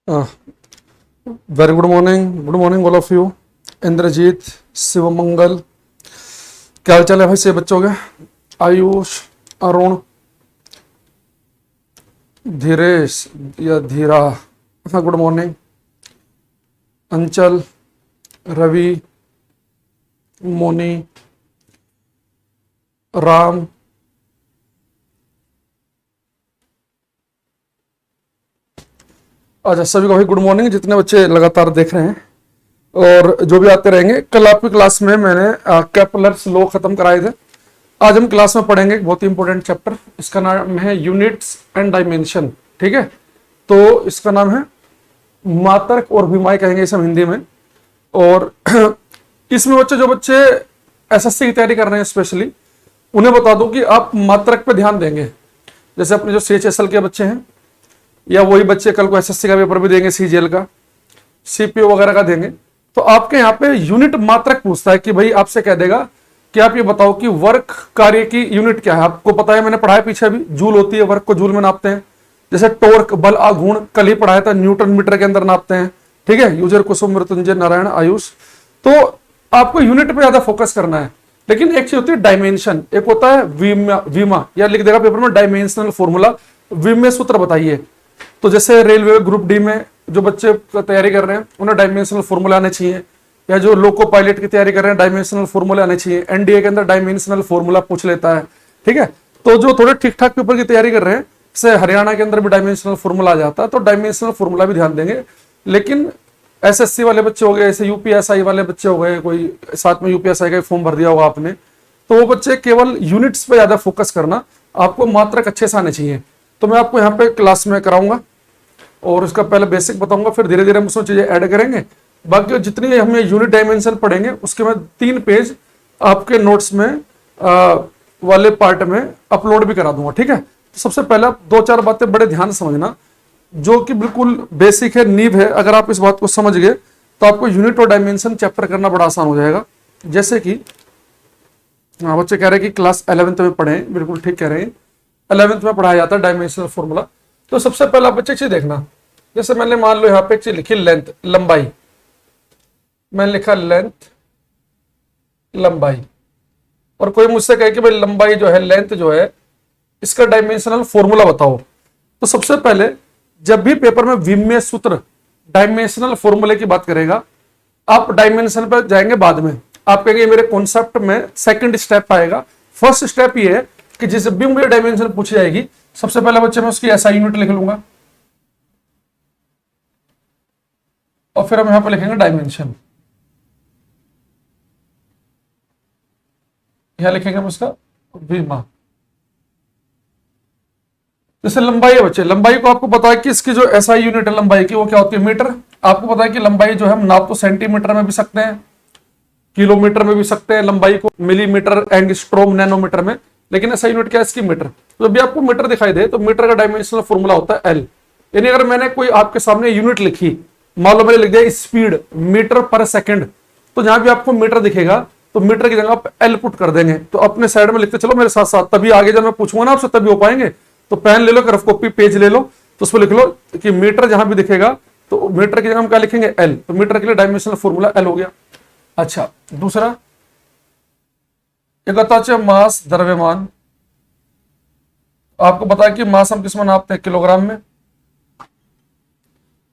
Very good morning all of you. Indrajit, Shivmangal, क्या हाल चाल है भाई से बच्चों के? आयुष, अरुण, धीरेश या धीरा, हाँ गुड मॉर्निंग। अंचल, रवि, मोनी, राम, अच्छा सभी को भाई गुड मॉर्निंग। जितने बच्चे लगातार देख रहे हैं और जो भी आते रहेंगे, कल आपकी क्लास में मैंने केपलर्स लॉ खत्म कराए थे। आज हम क्लास में पढ़ेंगे एक बहुत ही इंपॉर्टेंट चैप्टर, इसका नाम है यूनिट्स एंड डायमेंशन। ठीक है, तो इसका नाम है मात्रक और विमाएं कहेंगे इसे हम हिंदी में। और इसमें जो बच्चे एसएससी की तैयारी कर रहे हैं स्पेशली, उन्हें बता दूं कि आप मात्रक पे ध्यान देंगे। जैसे अपने जो सीएचएसएल के बच्चे हैं या वही बच्चे कल को एसएससी का पेपर भी देंगे, सीजीएल का, सीपीओ वगैरह का देंगे, तो आपके यहाँ पे यूनिट मात्रक पूछता है कि भाई आपसे कह देगा कि आप ये बताओ कि वर्क कार्य की यूनिट क्या है। आपको पता है, मैंने पढ़ाया पीछे भी, जूल होती है, वर्क को जूल में नापते हैं। जैसे टॉर्क, बल, आघूर्ण, कल ही पढ़ाया था, न्यूटन मीटर के अंदर नापते हैं। ठीक है, यूजर, कुसुम, मृत्युंजय, नारायण, आयुष। तो आपको यूनिट पे ज्यादा फोकस करना है। लेकिन एक चीज होती है डायमेंशन, एक होता है वीमा, या लिख देगा पेपर में डायमेंशनल फॉर्मूला, विम्य सूत्र बताइए। तो जैसे रेलवे ग्रुप डी में जो बच्चे तैयारी कर रहे हैं उन्हें डायमेंशनल फॉर्मूला आने चाहिए, या जो लोको पायलट की तैयारी कर रहे हैं डायमेंशनल फॉर्मूला आने चाहिए। एनडीए के अंदर डायमेंशनल फॉर्मूला पूछ लेता है। ठीक है, तो जो थोड़े ठीक ठाक पेपर की तैयारी कर रहे हैं, जैसे हरियाणा के अंदर भी डायमेंशनल फॉर्मूला आ जाता है, तो डायमेंशनल फॉर्मूला भी ध्यान देंगे। लेकिन एसएससी वाले बच्चे हो गए, ऐसे यूपीएसआई वाले बच्चे हो गए, कोई साथ में यूपीएसआई का फॉर्म भर दिया होगा आपने, तो वो बच्चे केवल यूनिट्स पे ज्यादा फोकस करना, आपको मात्रक अच्छे से आने चाहिए। तो मैं आपको यहाँ पे क्लास में कराऊंगा और इसका पहले बेसिक बताऊंगा, फिर धीरे धीरे हम उसमें चीजें ऐड करेंगे। बाकी जितनी हमें यूनिट डायमेंशन पढ़ेंगे उसके मैं 3 पेज आपके नोट्स में वाले पार्ट में अपलोड भी करा दूंगा। ठीक है, तो सबसे पहले 2-4 बातें बड़े ध्यान से समझना, जो कि बिल्कुल बेसिक है, नींव है। अगर आप इस बात को समझ गए तो आपको यूनिट और डायमेंशन चैप्टर करना बड़ा आसान हो जाएगा। जैसे कि बच्चे कह रहे हैं कि क्लास 11th में पढ़े, बिल्कुल ठीक कह रहे हैं, 11th में पढ़ाया जाता है डायमेंशनल फॉर्मूला। तो सबसे पहला बच्चे चीज देखना, जैसे मैंने मान लो यहाँ पे एक चीज लिखी लेंथ, लंबाई, मैंने लिखा लेंथ, लंबाई, और कोई मुझसे कहे कि भाई लंबाई जो है, लेंथ जो है, इसका डायमेंशनल फॉर्मूला बताओ। तो सबसे पहले जब भी पेपर में विम्य सूत्र, डायमेंशनल फॉर्मूले की बात करेगा, आप डायमेंशन पर जाएंगे बाद में। आप कहेंगे मेरे कॉन्सेप्ट में सेकंड स्टेप आएगा। फर्स्ट स्टेप ये है कि जिस भी मुझे डायमेंशन पूछी जाएगी, सबसे पहले बच्चे मैं उसकी एसआई यूनिट लिख लूंगा और फिर हम यहां पर लिखेंगे डायमेंशन। यहां लिखेंगे हम उसका विमा। जैसे लंबाई है बच्चे, लंबाई को आपको पता है कि इसकी जो एसआई यूनिट है लंबाई की, वो क्या होती है? मीटर। आपको पता है कि लंबाई जो है हम नाप तो सेंटीमीटर में भी सकते हैं, किलोमीटर में भी सकते हैं, लंबाई को मिलीमीटर, एंगस्ट्रोम, नैनोमीटर में, लेकिन ऐसा यूनिट क्या है इसकी? मीटर। तो जब भी आपको मीटर दिखाई दे तो मीटर का डायमेंशनल फॉर्मूला होता है एल। यानी अगर मैंने कोई आपके सामने यूनिट लिखी, मान लो मैंने लिख दिया स्पीड मीटर पर सेकंड, तो जहां भी आपको मीटर दिखेगा तो मीटर की जगह आप एल पुट कर देंगे। तो अपने साइड में लिखते चलो मेरे साथ साथ, तभी आगे जब मैं पूछूंगा ना आपसे तभी हो पाएंगे। तो पेन ले लो, रफ कॉपी पेज ले लो, तो उस पर लिख लो कि मीटर जहां भी दिखेगा तो मीटर की जगह हम क्या लिखेंगे? एल। तो मीटर के लिए डायमेंशनल फॉर्मूला एल हो गया। अच्छा, दूसरा एक होता है मास, द्रव्यमान। आपको पता है कि मास हम किस में नापते हैं? किलोग्राम में।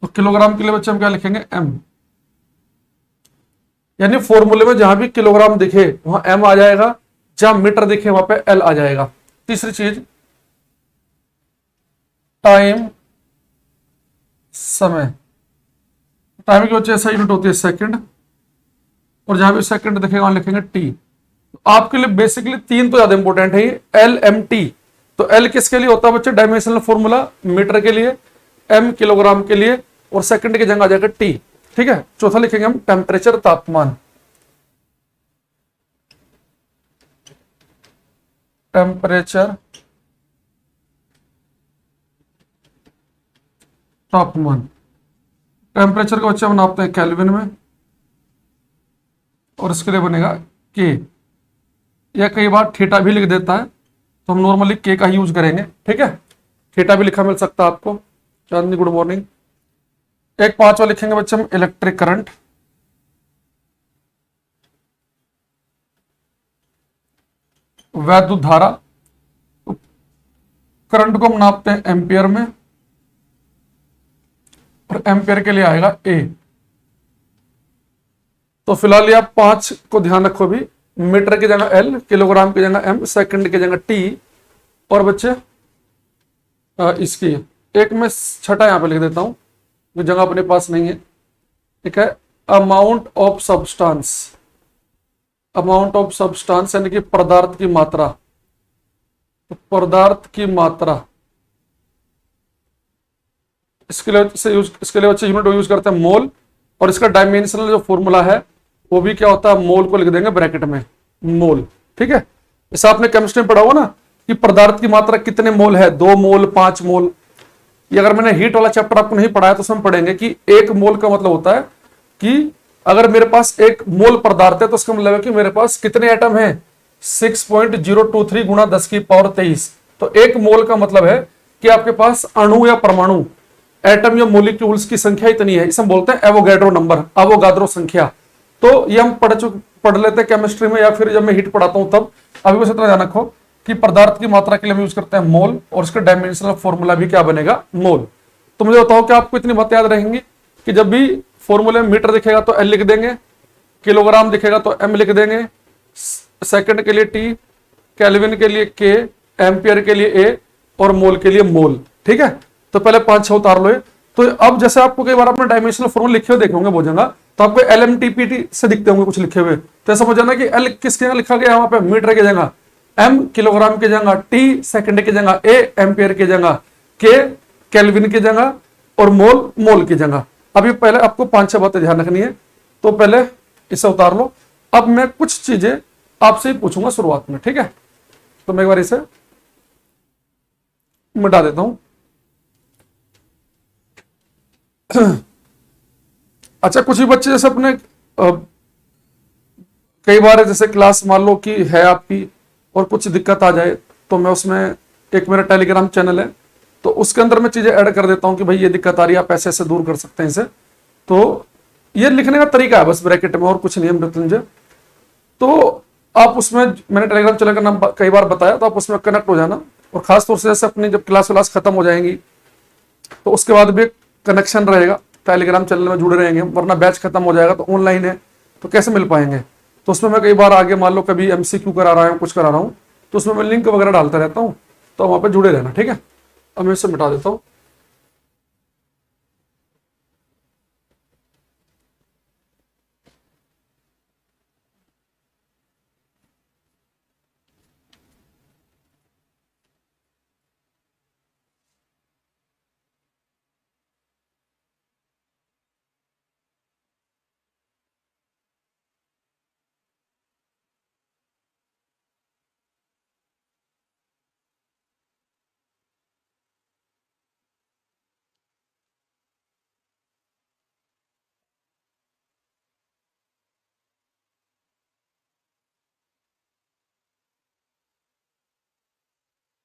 तो किलोग्राम के लिए बच्चे हम क्या लिखेंगे? एम। यानी फॉर्मूले में जहां भी किलोग्राम दिखे वहां एम आ जाएगा, जहां मीटर दिखे वहां पे एल आ जाएगा। तीसरी चीज टाइम, समय। टाइम की वजह से यूनिट होती है सेकंड, और जहां भी सेकंड दिखेगा वहां लिखेंगे टी। तो आपके लिए बेसिकली 3 तो ज्यादा इंपॉर्टेंट है, एल, एम, टी। तो एल किसके लिए होता है बच्चे? डायमेंशनल फॉर्मूला मीटर के लिए, एम किलोग्राम के लिए, और सेकंड की जगह आ जाएगा टी। ठीक है, चौथा लिखेंगे हम टेम्परेचर, तापमान। टेम्परेचर, तापमान। टेम्परेचर को बच्चे हम नापते हैं केल्विन में, और इसके लिए बनेगा के, या कई बार थीटा भी लिख देता है, तो हम नॉर्मली के का ही यूज करेंगे। ठीक है, थीटा भी लिखा मिल सकता है आपको। चांदनी गुड मॉर्निंग। एक पांचवा लिखेंगे बच्चे हम इलेक्ट्रिक करंट। वैद्युत धारा, करंट को हम नापते हैं एम्पियर में, और एम्पियर के लिए आएगा ए। तो फिलहाल ये आप 5 को ध्यान रखो भी, मीटर की जगह एल, किलोग्राम की जगह एम, सेकंड की जगह टी, और बच्चे इसकी एक मैं छठा यहां पे लिख देता हूं, जो जगह अपने पास नहीं है। ठीक है, amount of substance, amount of substance यानी कि पदार्थ की मात्रा, तो पदार्थ की मात्रा, इसके लिए बच्चे यूनिट यूज करते हैं मोल, और इसका डायमेंशनल जो फॉर्मूला है वो भी क्या होता है, मोल को लिख देंगे ब्रैकेट में, मोल। ठीक है, जैसे आपने केमिस्ट्री में पढ़ा होगा ना कि पदार्थ की मात्रा कितने मोल है, 2 मोल, 5 मोल। ये अगर मैंने हीट वाला चैप्टर आपको नहीं पढ़ाया तो उसमें पढ़ेंगे कि 1 मोल का मतलब होता है कि अगर मेरे पास 1 मोल पदार्थ है तो उसका मतलब है कि मेरे पास कितने एटम है, 6.023 गुणा 10 की पावर 23। तो 1 मोल का मतलब है कि आपके पास अणु या परमाणु, एटम या मोलिक्यूल्स की संख्या इतनी है, इसे हम बोलते हैं एवोगैड्रो नंबर, अवोगाद्रो संख्या। तो ये हम पढ़ लेते हैं केमिस्ट्री में, या फिर जब मैं हीट पढ़ाता हूं तब। अभी बस इतना ध्यान रखो कि पदार्थ की मात्रा के लिए हम यूज करते हैं मोल, और उसका डायमेंशनल फॉर्मूला भी क्या बनेगा, मोल। तो मुझे बताओ कि आपको इतनी बातें याद रहेंगी कि जब भी फॉर्मूले में मीटर दिखेगा तो एल लिख देंगे, किलोग्राम दिखेगा तो एम लिख देंगे, सेकंड के लिए टी, केल्विन के लिए के, एम्पियर के लिए ए, और मोल के लिए मोल। ठीक है, तो पहले 5-6 उतार लो। तो अब जैसे आपको कई बार अपने डायमेंशनल फॉर्मूला लिखे हुए देखे होंगे बहुत जगह, तो आपको एलएमटीपीटी से दिखते होंगे कुछ लिखे हुए, तो समझ जाना कि एल किसके जगह लिखा गया, वहां पे मीटर की जगह एम, किलोग्राम की जगह टी, सेकंड की जगह ए, एम्पियर की जगह के, केल्विन की जगह, और मोल, मोल की जगह। अभी पहले आपको 5-6 बातें ध्यान रखनी है, तो पहले इसे उतार लो। अब मैं कुछ चीजें आपसे ही पूछूंगा शुरुआत में। ठीक है, तो मैं एक बार इसे मिटा देता हूं। अच्छा, कुछ भी बच्चे जैसे अपने कई बार जैसे क्लास मान लो कि है आपकी और कुछ दिक्कत आ जाए, तो मैं उसमें एक मेरा टेलीग्राम चैनल है, तो उसके अंदर मैं चीजें ऐड कर देता हूं कि भाई ये दिक्कत आ रही है, आप ऐसे ऐसे दूर कर सकते हैं इसे। तो ये लिखने का तरीका है बस ब्रैकेट में, और कुछ नहीं है मृत्युंजय। तो आप उसमें, मैंने टेलीग्राम चैनल का नाम कई बार बताया, तो आप उसमें कनेक्ट हो जाना। और खासतौर से जैसे अपनी जब क्लास खत्म हो जाएंगी तो उसके बाद भी कनेक्शन रहेगा, टेलीग्राम चैनल में जुड़े रहेंगे, वरना बैच खत्म हो जाएगा तो ऑनलाइन है तो कैसे मिल पाएंगे। तो उसमें मैं कई बार आगे मान लो कभी एमसीक्यू करा रहा हूँ, कुछ करा रहा हूँ, तो उसमें मैं लिंक वगैरह डालता रहता हूँ, तो वहां पे जुड़े रहना। ठीक है, अब मैं इसे मिटा देता हूँ।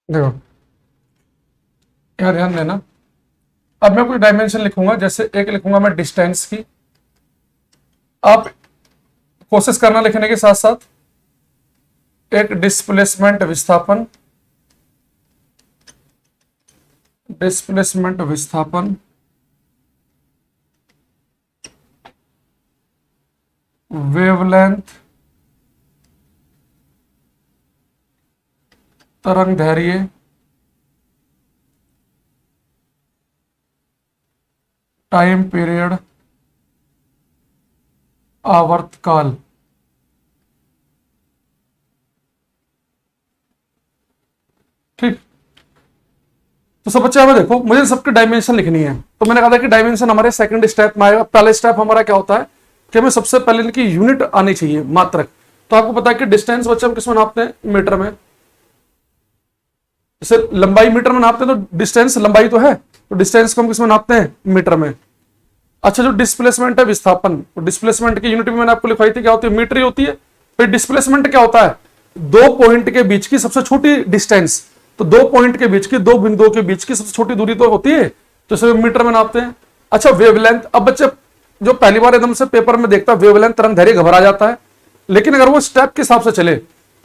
देखो यार, ध्यान देना। अब मैं कुछ डायमेंशन लिखूंगा, जैसे एक लिखूंगा मैं डिस्टेंस की। आप कोशिश करना लिखने के साथ साथ एक डिस्प्लेसमेंट विस्थापन, डिस्प्लेसमेंट विस्थापन, वेवलेंथ, तरंग दैर्घ्य, टाइम पीरियड, आवर्तकाल। ठीक, तो सब बच्चे हमें देखो, मुझे सबके डायमेंशन लिखनी है। तो मैंने कहा था कि डायमेंशन हमारे सेकंड स्टेप में आएगा। पहला स्टेप हमारा क्या होता है कि हमें सबसे पहले इनकी यूनिट आनी चाहिए, मात्रक। तो आपको पता है कि डिस्टेंस बच्चे हम किसमें नापते हैं, मीटर में। जैसे लंबाई मीटर में नापते हैं तो डिस्टेंस लंबाई तो है, तो डिस्टेंस को हम किसमें नापते हैं, मीटर में। अच्छा, जो डिस्प्लेसमेंट है विस्थापन, तो डिस्प्लेसमेंट की यूनिट भी मैंने आपको लिखवाई थी, क्या होती है, मीटर ही होती है। फिर डिस्प्लेसमेंट क्या होता है, 2 पॉइंट के बीच की सबसे छोटी डिस्टेंस। तो 2 पॉइंट के बीच की, 2 बिंदुओं के बीच की सबसे छोटी दूरी तो होती है, तो इसे मीटर में नापते हैं। अच्छा वेवलेंथ, अब बच्चे जो पहली बार एकदम से पेपर में देखता है वेवलेंथ तरंग दैर्घ्य घबरा जाता है, लेकिन अगर वो स्टेप के हिसाब से चले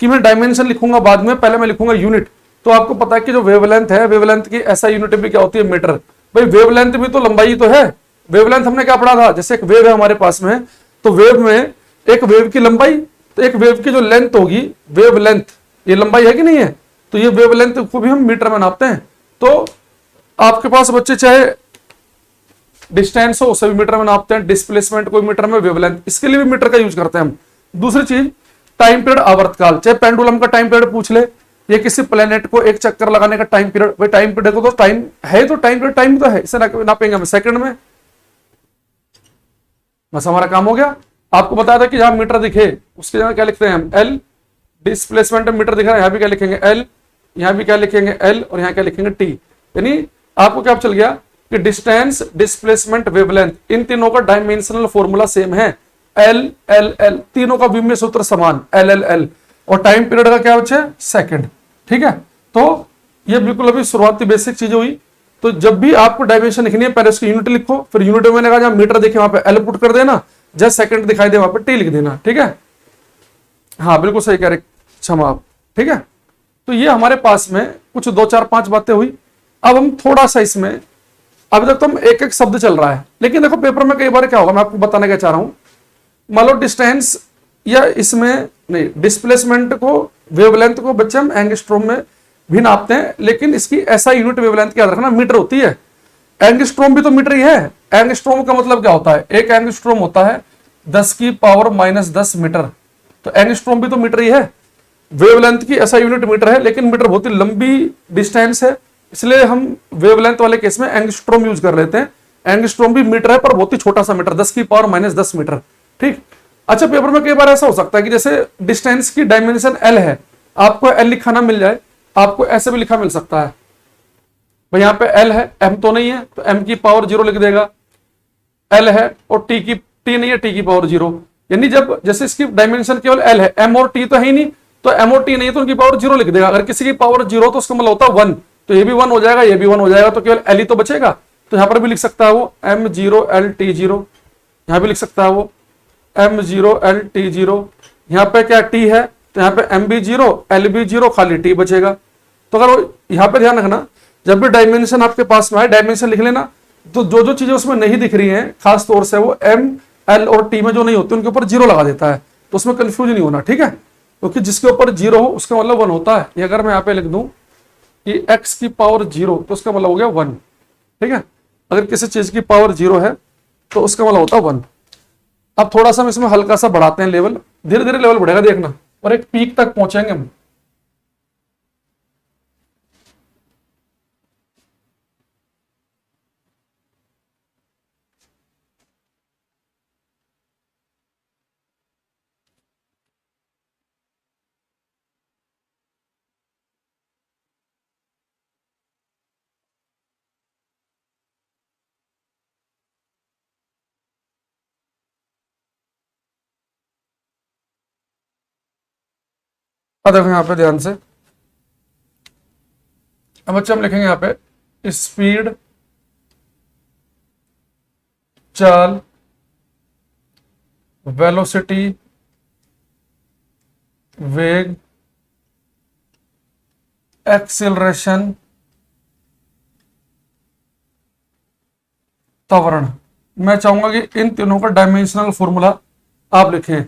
कि मैं डायमेंशन लिखूंगा बाद में, पहले मैं लिखूंगा यूनिट, तो आपको पता है कि जो वेवलेंथ है, वेवलेंथ की ऐसा यूनिट भी क्या होती है, मीटर। भाई वेवलेंथ भी तो लंबाई तो है। वेवलेंथ हमने क्या पढ़ा था, जैसे एक वेव है हमारे पास में, तो वेव में एक वेव की लंबाई, तो एक वेव की जो लेंथ होगी वेवलेंथ, ये लंबाई है कि नहीं है, तो ये वेवलेंथ को भी हम मीटर में नापते हैं। तो आपके पास बच्चे चाहे डिस्टेंस हो उसे भी मीटर में नापते हैं, डिस्प्लेसमेंट को मीटर में, वेवलेंथ इसके लिए भी मीटर का यूज करते हैं हम। दूसरी चीज टाइम पीरियड, आवर्तकाल, चाहे पेंडुलम का टाइम पीरियड पूछ ले, ये किसी प्लेनेट को एक चक्कर लगाने का टाइम पीरियड, भाई टाइम पीरियड को तो टाइम है, तो टाइम पीरियड टाइम तो है, इसे नापेंगे हम सेकंड में, बस हमारा काम हो गया। आपको बताया था कि जहां मीटर दिखे उसके जगह क्या लिखते हैं हम, एल। डिस्प्लेसमेंट में मीटर दिखा है, यहां भी क्या लिखेंगे एल, यहां भी क्या लिखेंगे एल, और यहां क्या लिखेंगे टी। यानी आपको क्या चल गया कि डिस्टेंस, डिस्प्लेसमेंट, वेवलेंथ, इन तीनों का डायमेंशनल फॉर्मूला सेम है, एल एल एल, तीनों का विमीय सूत्र समान, एल एल एल, और टाइम पीरियड का क्या बच्चे, सेकंड। ठीक है, तो ये बिल्कुल अभी शुरुआती बेसिक चीजें हुई। तो जब भी आपको डायमेंशन लिखनी है पहले उसकी यूनिट लिखो, फिर यूनिट में मैंने कहा जहां मीटर देखे वहां पे एल पुट कर देना, जस्ट सेकंड दिखाई दे वहां पे टी लिख देना। ठीक है, हाँ बिल्कुल सही कह रहे, क्षमा आप। ठीक है, तो ये हमारे पास में कुछ 2 4 5 बातें हुई। अब हम थोड़ा सा इसमें, अभी तक तो हम एक एक शब्द चल रहा है, लेकिन देखो पेपर में कई बार क्या होगा, मैं आपको बताने का चाह रहा हूं। मान लो डिस्टेंस या इसमें नहीं, डिस्प्लेसमेंट को, वेवलेंथ को बच्चे हम एंगस्ट्रोम में भी नापते हैं, लेकिन इसकी ऐसा यूनिट वेवलेंथ की याद रखना मीटर होती है। एंगस्ट्रोम भी तो मीटर ही है। एंगस्ट्रोम का मतलब क्या होता है, एक एंगस्ट्रोम होता है 10 की पावर -10 मीटर, तो एंगस्ट्रोम भी तो मीटर ही है। वेवलेंथ की ऐसा यूनिट मीटर है, लेकिन मीटर बहुत ही लंबी डिस्टेंस है, इसलिए हम वेवलेंथ वाले केस में एंगस्ट्रोम यूज कर लेते हैं। एंगस्ट्रोम भी मीटर है पर बहुत ही छोटा सा मीटर, 10 की पावर -10 मीटर। ठीक, अच्छा पेपर में कई बार ऐसा हो सकता है कि जैसे डिस्टेंस की डायमेंशन एल है, आपको एल लिखा ना मिल जाए, आपको ऐसे भी लिखा मिल सकता है, भाई यहाँ पे एल है, एम तो नहीं है, तो एम की पावर 0 लिख देगा, एल है और टी नहीं है, टी की पावर 0। यानी जब जैसे इसकी डायमेंशन केवल एल है, एम और टी तो है ही नहीं, तो एम और टी नहीं है तो उनकी पावर 0 लिख देगा। अगर किसी की पावर 0 तो उसका मतलब होता है 1, तो ये भी 1 हो जाएगा, ये भी 1 हो जाएगा, तो केवल एल ही तो बचेगा। तो यहां पर भी लिख सकता है वो M0 LT0, यहां भी लिख सकता है वो M0 LT0। यहां पे क्या टी है, तो यहां पे MB0 LB0, खाली टी बचेगा। तो अगर यहां पे ध्यान रखना, जब भी डायमेंशन आपके पास में आए डायमेंशन लिख लेना, तो जो जो चीजें उसमें नहीं दिख रही हैं खास तौर से वो M L और T में जो नहीं होती उनके ऊपर 0 लगा देता है, तो उसमें कंफ्यूज नहीं होना। ठीक है, क्योंकि जिसके ऊपर 0 हो उसका मतलब 1 होता है। ये अगर मैं यहाँ पे लिख दूं कि x की पावर 0, तो उसका मतलब हो गया 1। ठीक है, अगर किसी चीज की पावर 0 है तो उसका मतलब होता है 1। अब थोड़ा सा हम इसमें हल्का सा बढ़ाते हैं लेवल, धीरे धीरे लेवल बढ़ेगा देखना, और एक पीक तक पहुंचेंगे हम। अब देखो यहाँ पे ध्यान से, अब बच्चे हम लिखेंगे यहाँ पे स्पीड, चाल, वेलोसिटी, वेग, एक्सेलरेशन, त्वरण। मैं चाहूंगा कि इन तीनों का डायमेंशनल फॉर्मूला आप लिखें।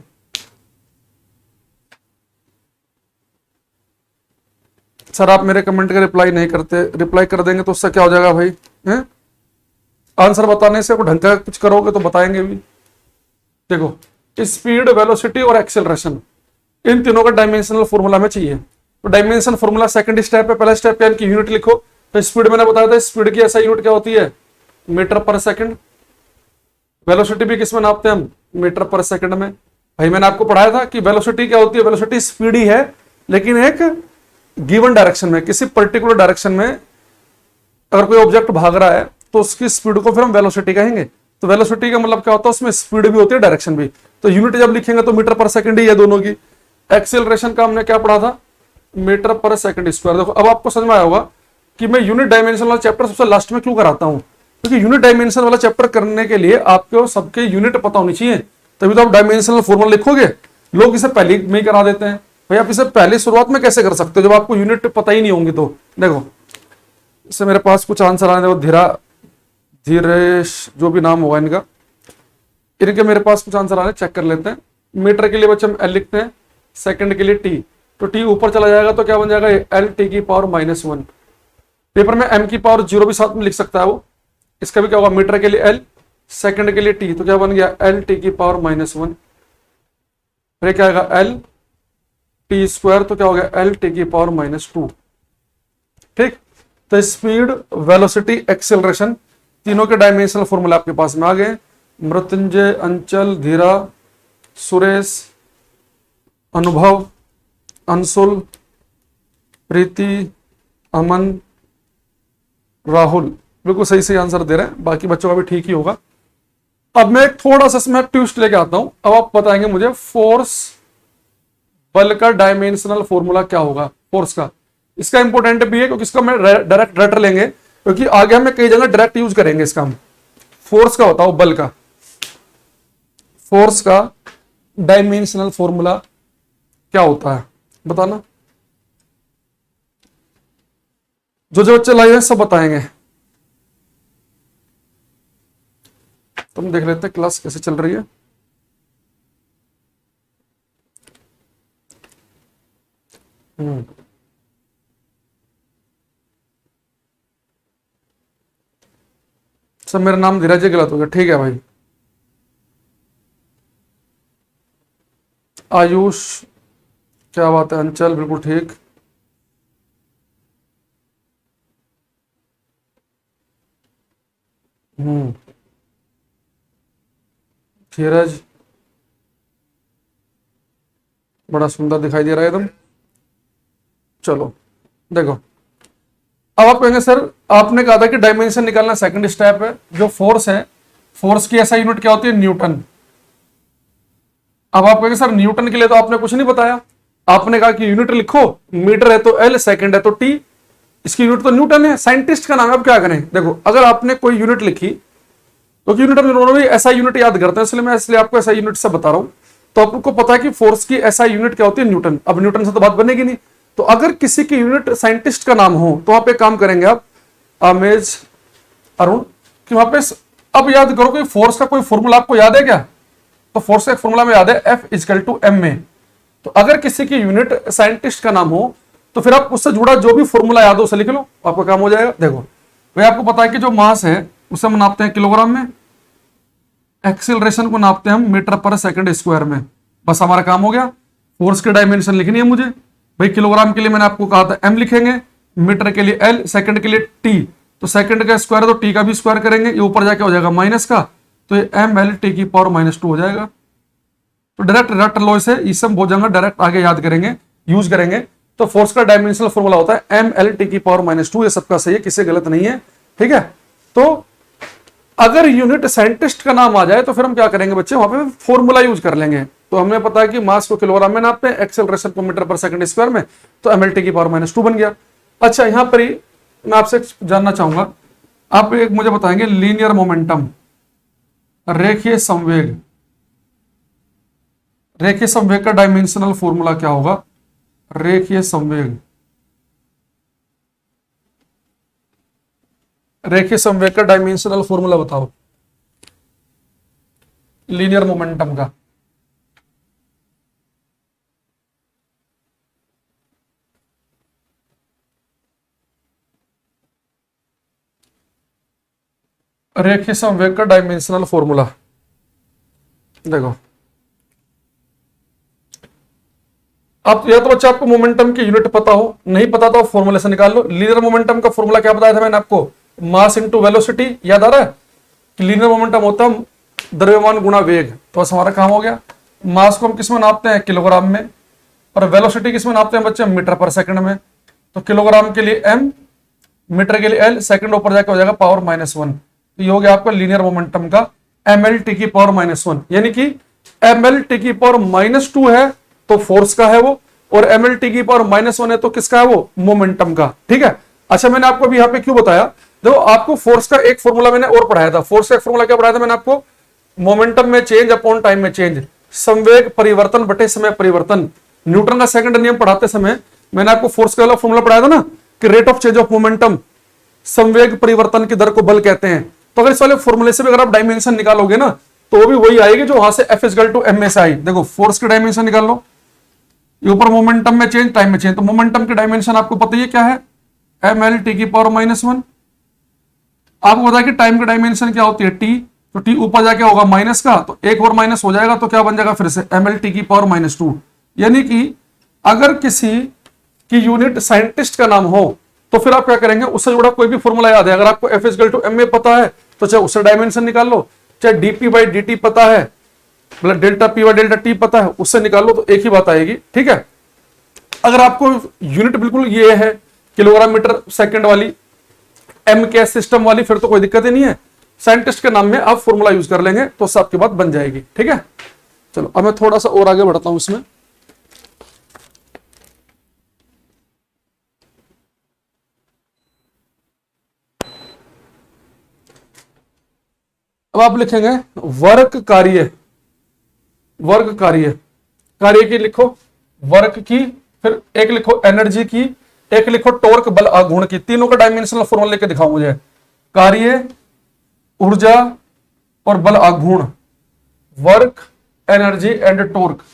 सर आप मेरे कमेंट का रिप्लाई नहीं करते, रिप्लाई कर देंगे तो उससे क्या हो जाएगा भाई, हैं? आंसर बताने से ढंग का कुछ करोगे तो बताएंगे भी। देखो स्पीड, वेलोसिटी और एक्सेलरेशन, इन तीनों का डायमेंशनल फॉर्मूला में चाहिए। तो डायमेंशन फॉर्मूला सेकंड स्टेप है, पहला स्टेप क्या है, इनकी यूनिट लिखो। तो स्पीड मैंने बताया था, स्पीड की ऐसा यूनिट क्या होती है, मीटर पर सेकंड। वेलोसिटी भी किसमें नापते हैं हम, मीटर पर सेकंड में। भाई मैंने आपको पढ़ाया था कि वेलोसिटी क्या होती है, वेलोसिटी स्पीड ही है, लेकिन एक गिवन डायरेक्शन में, किसी पर्टिकुलर डायरेक्शन में अगर कोई ऑब्जेक्ट भाग रहा है तो उसकी स्पीड को फिर हम वेलोसिटी कहेंगे। तो वेलोसिटी का मतलब क्या होता है, उसमें स्पीड भी होती है, डायरेक्शन भी। तो यूनिट जब लिखेंगे तो मीटर पर सेकंड ही है दोनों की। एक्सेलरेशन का हमने क्या पढ़ा था, मीटर पर सेकंड स्क्वायर। देखो अब आपको समझ में आया होगा कि मैं यूनिट डायमेंशन वाला चैप्टर सबसे लास्ट में क्यों कराता हूं, क्योंकि यूनिट डायमेंशन वाला चैप्टर करने के लिए आपको सबके यूनिट पता होनी चाहिए, तभी तो आप डायमेंशनल फॉर्मूला लिखोगे। लोग इसे पहले में ही करा देते हैं। भाई आप इसे पहले शुरुआत में कैसे कर सकते हो जब आपको यूनिट पता ही नहीं होंगी। तो देखो इससे मेरे पास कुछ आंसर आने, देखो धीरेश जो भी नाम होगा इनका, इनके मेरे पास कुछ आंसर आ रहे हैं, चेक कर लेते हैं। मीटर के लिए बच्चे हम एल लिखते हैं, सेकंड के लिए टी, तो टी ऊपर चला जाएगा तो क्या बन जाएगा एल टी की पावर -1। पेपर में एम की पावर 0 भी साथ में लिख सकता है वो। इसका भी क्या होगा, मीटर के लिए एल, सेकंड के लिए टी, तो क्या बन गया एल टी की पावर -1। फिर क्या आएगा एल टी स्क्वायर, तो क्या हो गया एल टी की पावर -2। ठीक, तो स्पीड, वेलोसिटी, एक्सेलरेशन तीनों के डायमेंशनल फॉर्मूला आपके पास में आ गए। मृत्युंजय, अंचल, धीरा, सुरेश, अनुभव, अंशुल, प्रीति, अमन, राहुल बिल्कुल सही सही आंसर दे रहे हैं, बाकी बच्चों का भी ठीक ही होगा। अब मैं थोड़ा सा इसमें ट्विस्ट लेके आता हूं। अब आप बताएंगे मुझे फोर्स बल का डायमेंशनल फॉर्मूला क्या होगा फोर्स का। इसका इंपॉर्टेंट भी है क्योंकि इसका मैं डायरेक्ट रट लेंगे, क्योंकि आगे हमें कई जगह डायरेक्ट यूज करेंगे इसका हम। फोर्स का बताओ, बल का, फोर्स का डायमेंशनल फॉर्मूला क्या होता है बताना। जो जो बच्चे लाइव हैं सब बताएंगे। तुम देख लेते हैं क्लास कैसे चल रही है। सब मेरा नाम धीरज गलत हो गया, ठीक है भाई। आयुष, क्या बात है, अंचल बिल्कुल ठीक, धीरज बड़ा सुंदर दिखाई दे रहा है एकदम। चलो देखो, अब आप कहेंगे सर आपने कहा था कि डायमेंशन निकालना सेकंड स्टेप है। जो फोर्स है, फोर्स की ऐसा यूनिट क्या होती है, न्यूटन। अब आप कहेंगे सर न्यूटन के लिए तो आपने कुछ नहीं बताया, आपने कहा कि यूनिट लिखो, मीटर है तो एल, सेकंड है तो टी, इसकी यूनिट तो न्यूटन है, साइंटिस्ट का नाम है। अब क्या करें, देखो अगर आपने कोई यूनिट लिखी तो यूनिट हम दोनों भी ऐसा यूनिट याद करते हैं, इसलिए आपको ऐसा यूनिट से बता रहा हूं। तो आपको पता है कि फोर्स की ऐसा यूनिट क्या होती है, न्यूटन। अब न्यूटन से तो बात बनेगी नहीं, तो अगर किसी की यूनिट साइंटिस्ट का नाम हो तो आप एक काम करेंगे, आप अमेज अरुण कि वहां पे अब याद करो कि फोर्स का कोई फॉर्मूला आपको याद है क्या। तो फोर्स का एक फॉर्मूला में याद है, F = m में। तो अगर किसी की यूनिट साइंटिस्ट का नाम हो तो फिर आप उससे जुड़ा जो भी फॉर्मूला याद हो उसे लिख लो, आपका काम हो जाएगा। देखो भाई आपको पता है कि जो मास है उसे हम नापते हैं किलोग्राम में, एक्सीलरेशन को नापते हैं हम मीटर पर सेकंड स्क्वायर में। बस हमारा काम हो गया। फोर्स की डायमेंशन लिखनी है मुझे भाई, किलोग्राम के लिए मैंने आपको कहा था m लिखेंगे, मीटर के लिए l, सेकंड के लिए t, तो सेकंड का स्क्वायर तो t का भी स्क्वायर करेंगे, ये ऊपर जाके हो जाएगा माइनस का, तो ये ml की पावर -2 हो जाएगा। तो डायरेक्ट रट लो इसे, इसम हो जाएगा, डायरेक्ट आगे याद करेंगे, यूज करेंगे। तो फोर्स का डायमेंशनल फॉर्मूला होता है ml की पावर -2, ये सबका सही है, किसी गलत नहीं है, ठीक है। तो अगर यूनिट साइंटिस्ट का नाम आ जाए तो फिर हम क्या करेंगे बच्चे, वहां पे फॉर्मूला यूज कर लेंगे। तो हमें पता है कि मास को किलोग्राम में नापते हैं, एक्सेलरेशन को मीटर पर सेकंड स्क्वायर में, तो ml की पावर -2 बन गया। अच्छा यहां पर ही मैं आपसे जानना चाहूंगा, आप एक मुझे बताएंगे लीनियर मोमेंटम, रेखीय संवेग, रेखीय संवेग का डायमेंशनल फॉर्मूला क्या होगा। रेखीय संवेग, रेखीय संवेग का डायमेंशनल फॉर्मूला बताओ लीनियर मोमेंटम का। रेखीय संवेग का डायमेंशनल फॉर्मूला देखो, आप या तो बच्चा आपको मोमेंटम की यूनिट पता हो, नहीं पता तो फॉर्मूले से निकाल लो। लीनियर मोमेंटम का फॉर्मूला क्या बताया था मैंने आपको, मास इनटू वेलोसिटी, याद आ रहा है कि लीनियर मोमेंटम होता है द्रव्यमान गुणा वेग। तो बस हमारा काम हो गया। मास को हम किस में नापते हैं, किलोग्राम में, और वेलोसिटी किस में नापते हैं बच्चे, मीटर पर सेकंड में। तो किलोग्राम के लिए m, मीटर के लिए l, सेकंड ऊपर जाकर हो जाएगा पावर -1। तो ये हो गया आपका लीनियर मोमेंटम का mlt की पावर -1, यानी कि mlt की पावर -2 है तो फोर्स का है वो, और mlt की पावर -1 है तो किसका है वो, मोमेंटम का, ठीक है। अच्छा मैंने आपको अभी यहाँ पे क्यों बताया, देखो आपको फोर्स का एक फॉर्मूला मैंने और पढ़ाया था। फोर्स का एक फॉर्मूला क्या पढ़ाया था मैंने आपको? मोमेंटम में चेंज अपॉन टाइम में चेंज, संवेग परिवर्तन बटे समय परिवर्तन। न्यूटन का सेकंड नियम पढ़ाते समय मैंने आपको फोर्स का वाला फॉर्मूला पढ़ाया था ना कि rate of change of momentum, संवेग परिवर्तन की दर को बल कहते हैं। तो अगर इस वाले फॉर्मूले से भी अगर आप डायमेंशन निकालोगे ना तो भी वही आएगी जो वहां से F equal to M S I. देखो फोर्स की डायमेंशन निकाल लो, ये ऊपर मोमेंटम में चेंज टाइम में चेंज, तो मोमेंटम की डायमेंशन आपको पता ही है क्या है? ml/-1। आपको पता है कि टाइम की डायमेंशन क्या होती है? t, तो t ऊपर जाके होगा माइनस का, तो एक और माइनस हो जाएगा तो क्या बन जाएगा फिर से ml/-2। यानी कि अगर किसी की यूनिट साइंटिस्ट का नाम हो तो फिर आप क्या करेंगे? उससे जुड़ा कोई भी फॉर्मूला याद है, अगर आपको F equal to M A पता है तो चाहे उससे डायमेंशन निकाल लो, चाहे dp/dt पता है, मतलब delta p by delta T पता है, उससे निकाल लो तो एक ही बात आएगी। ठीक है, अगर आपको यूनिट बिल्कुल ये है किलोग्राम मीटर सेकंड वाली, एम के सिस्टम वाली, फिर तो कोई दिक्कत ही नहीं है, साइंटिस्ट के नाम में आप फॉर्मूला यूज कर लेंगे तो सबकी बात बन जाएगी। ठीक है, चलो अब मैं थोड़ा सा और आगे बढ़ता हूं इसमें। अब आप लिखेंगे वर्क कार्य, वर्क कार्य, कार्य की लिखो वर्क की, फिर एक लिखो एनर्जी की, एक लिखो टॉर्क बल आघूर्ण की। तीनों का डायमेंशनल फॉर्मूला लेके दिखाओ मुझे। कार्य, ऊर्जा और बल आघूर्ण, वर्क, एनर्जी एंड टॉर्क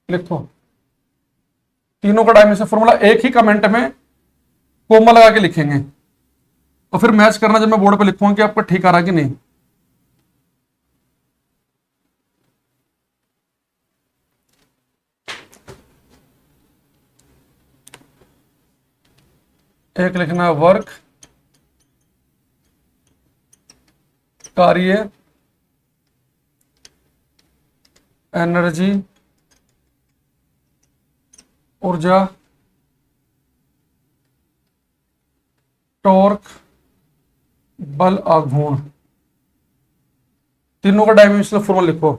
लिखो। तीनों का डायमेंशनल फॉर्मूला एक ही कमेंट में कोमा लगा के लिखेंगे और फिर मैच करना जब मैं बोर्ड पे लिखूंगा कि आपका ठीक आ रहा कि नहीं। एक लिखना वर्क, कार्य, एनर्जी, ऊर्जा, टॉर्क, बल आघूर्ण, तीनों का डायमेंशनल फॉर्मूला लिखो।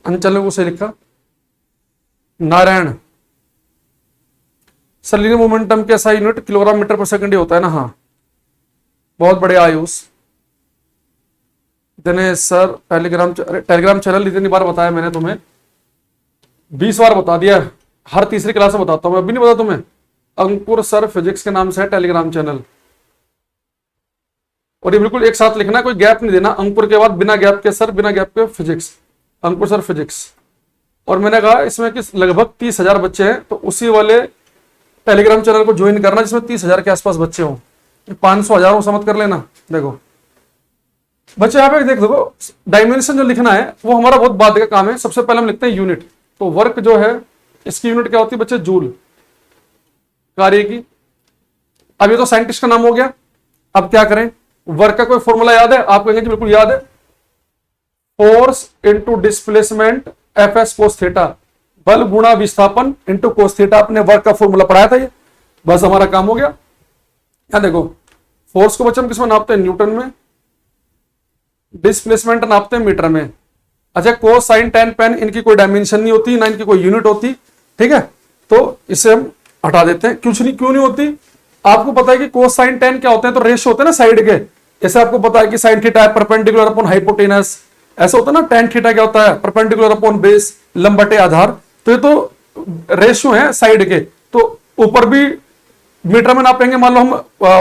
अंचल ने उसे लिखा नारायण, सर लीनियर मोमेंटम के SI यूनिट किलोग्राम मीटर पर सेकंड ही होता है ना? हाँ, बहुत बढ़िया Ayush. Dinesh sir Telegram channel इतनी बार बताया मैंने तुम्हें, 20 बार बता दिया, हर तीसरी क्लास में बताता हूं, मैं अभी नहीं बता तुम्हें। अंकुर सर फिजिक्स के नाम से है टेलीग्राम चैनल, और ये बिल्कुल एक साथ लिखना, कोई गैप नहीं देना। अंकुर के बाद बिना गैप के सर, बिना गैप के फिजिक्स, अंकुर सर फिजिक्स। और मैंने कहा इसमें कि लगभग 30,000 बच्चे हैं, तो उसी वाले टेलीग्राम चैनल को ज्वाइन करना जिसमें 30,000 के आसपास बच्चे हों। 500 1000 समझ कर लेना। देखो बच्चे यहाँ पे देख दो, डायमेंशन जो लिखना है वो हमारा बहुत बाद का काम है। सबसे पहले हम लिखते हैं यूनिट। तो वर्क जो है इसकी यूनिट क्या होती है बच्चे? जूल। कार्य की, अब ये तो साइंटिस्ट का नाम हो गया। अब क्या करें? वर्क का कोई फॉर्मूला याद है? आप कहेंगे बिल्कुल याद है, force into displacement FS cos theta, बल गुणा विस्थापन इंटू कोस थीटा। अपने वर्क का फॉर्मूला पढ़ाया था ये, बस हमारा काम हो गया। क्या देखो, फोर्स को बच्चे हम किसमें नापते हैं? न्यूटन में। डिस्प्लेसमेंट नापते हैं मीटर में। अच्छा, कोस साइन टेन पेन इनकी कोई डायमेंशन नहीं होती, ना इनकी कोई यूनिट होती। ठीक है, तो इसे हम हटा देते हैं। क्यों नहीं होती? आपको पता है कि कोस साइन टेन क्या होते हैं? तो रेशियो होते हैं ना साइड के। जैसे आपको पता है कि साइन थीटा है परपेंडिकुलर अपॉन हाइपोटेनस, ऐसा होता है ना। टेन थीटा क्या होता है? परपेंडिकुलर अपॉन बेस, लंबटे आधार। तो ये तो रेशियो है साइड के। तो ऊपर भी मीटर में नापेंगे, मान लो हम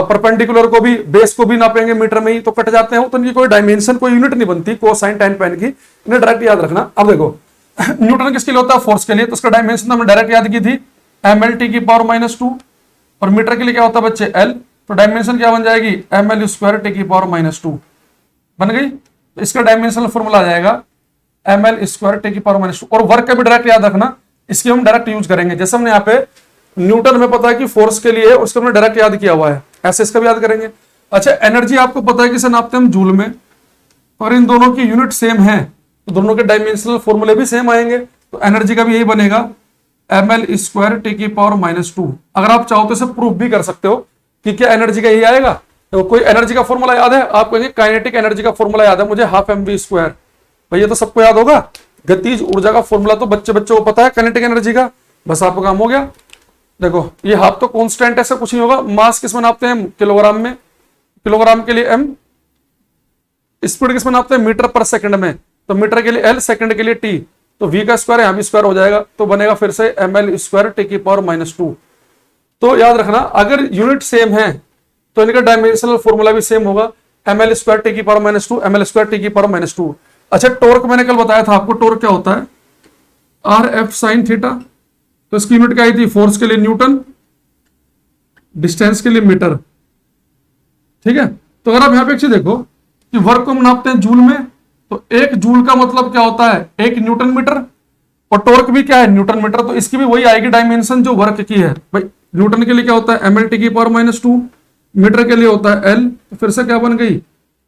परपेंडिकुलर को भी बेस को भी नापेंगे मीटर में ही, तो कट जाते हैं। तो इनकी कोई डायमेंशन, कोई यूनिट नहीं बनती कोस साइन टेन पेन की। इन्हें डायरेक्ट याद रखना। अब देखो न्यूटन किसके लिए होता है? फोर्स के लिए। तो उसका डायमेंशन हमने डायरेक्ट याद की थी, ml/-2। और मीटर के लिए क्या होता है बच्चे? L। तो डायमेंशन क्या बन जाएगी? ml²/-2 बन गई। तो इसका डायमेंशनल फॉर्मूला आ जाएगा ml²/-2। और वर्क का भी डायरेक्ट याद रखना, इसकी हम डायरेक्ट यूज करेंगे। जैसे हमने यहाँ पे न्यूटन में पता है कि फोर्स के लिए, उसको हमने डायरेक्ट याद किया हुआ है, ऐसे इसका भी याद करेंगे। अच्छा, एनर्जी आपको पता है कि इसे नापते हैं हम जूल में, और इन दोनों की यूनिट सेम है तो दोनों के डायमेंशनल फॉर्मूले भी सेम आएंगे। तो एनर्जी का भी यही बनेगा ml²/-2। अगर आप चाहो तो इसे प्रूफ भी कर सकते हो कि क्या एनर्जी का यही आएगा। तो कोई एनर्जी का फॉर्मूला याद है? आप कहेंगे काइनेटिक एनर्जी का फॉर्मूला याद है मुझे, 12mv²। भैया तो सबको याद होगा। गतिज ऊर्जा का फॉर्मूला तो बच्चे बच्चों को पता है, काइनेटिक एनर्जी का, बस आपका काम हो गया। देखो ये हाफ तो कांस्टेंट ऐसा कुछ नहीं होगा, मास किस में नापते हैं, किलोग्राम में, किलोग्राम के लिए एम, स्पीड किस में नापते हैं, मीटर पर सेकंड में, तो मीटर के लिए एल, सेकंड के लिए टी, तो v का स्क्वायर यहां भी स्क्वायर हो जाएगा, तो बनेगा फिर से ml स्क्वायर टी की पावर -2। तो याद रखना अगर यूनिट सेम है तो इनका डायमेंशनल फॉर्मूला भी सेम होगा, ml स्क्वायर टी की पावर -2, ml स्क्वायर टी की पावर -2। अच्छा टॉर्क मैंने कल बताया था आपको, टॉर्क क्या होता है, आर एफ साइन थीटा, तो इसकी यूनिट क्या आई थी, फोर्स के लिए न्यूटन, डिस्टेंस के लिए मीटर, ठीक है। तो अगर आप यहां पे एक चीज देखो कि वर्क को हम नापते हैं जूल में, तो एक जूल का मतलब क्या होता है, एक न्यूटन मीटर, और टॉर्क भी क्या है, न्यूटन मीटर, तो इसकी भी वही आएगी डायमेंशन जो वर्क की है भाई। न्यूटन के लिए क्या होता है, ml टी की पावर -2, मीटर के लिए होता है एल, तो फिर से क्या बन गई,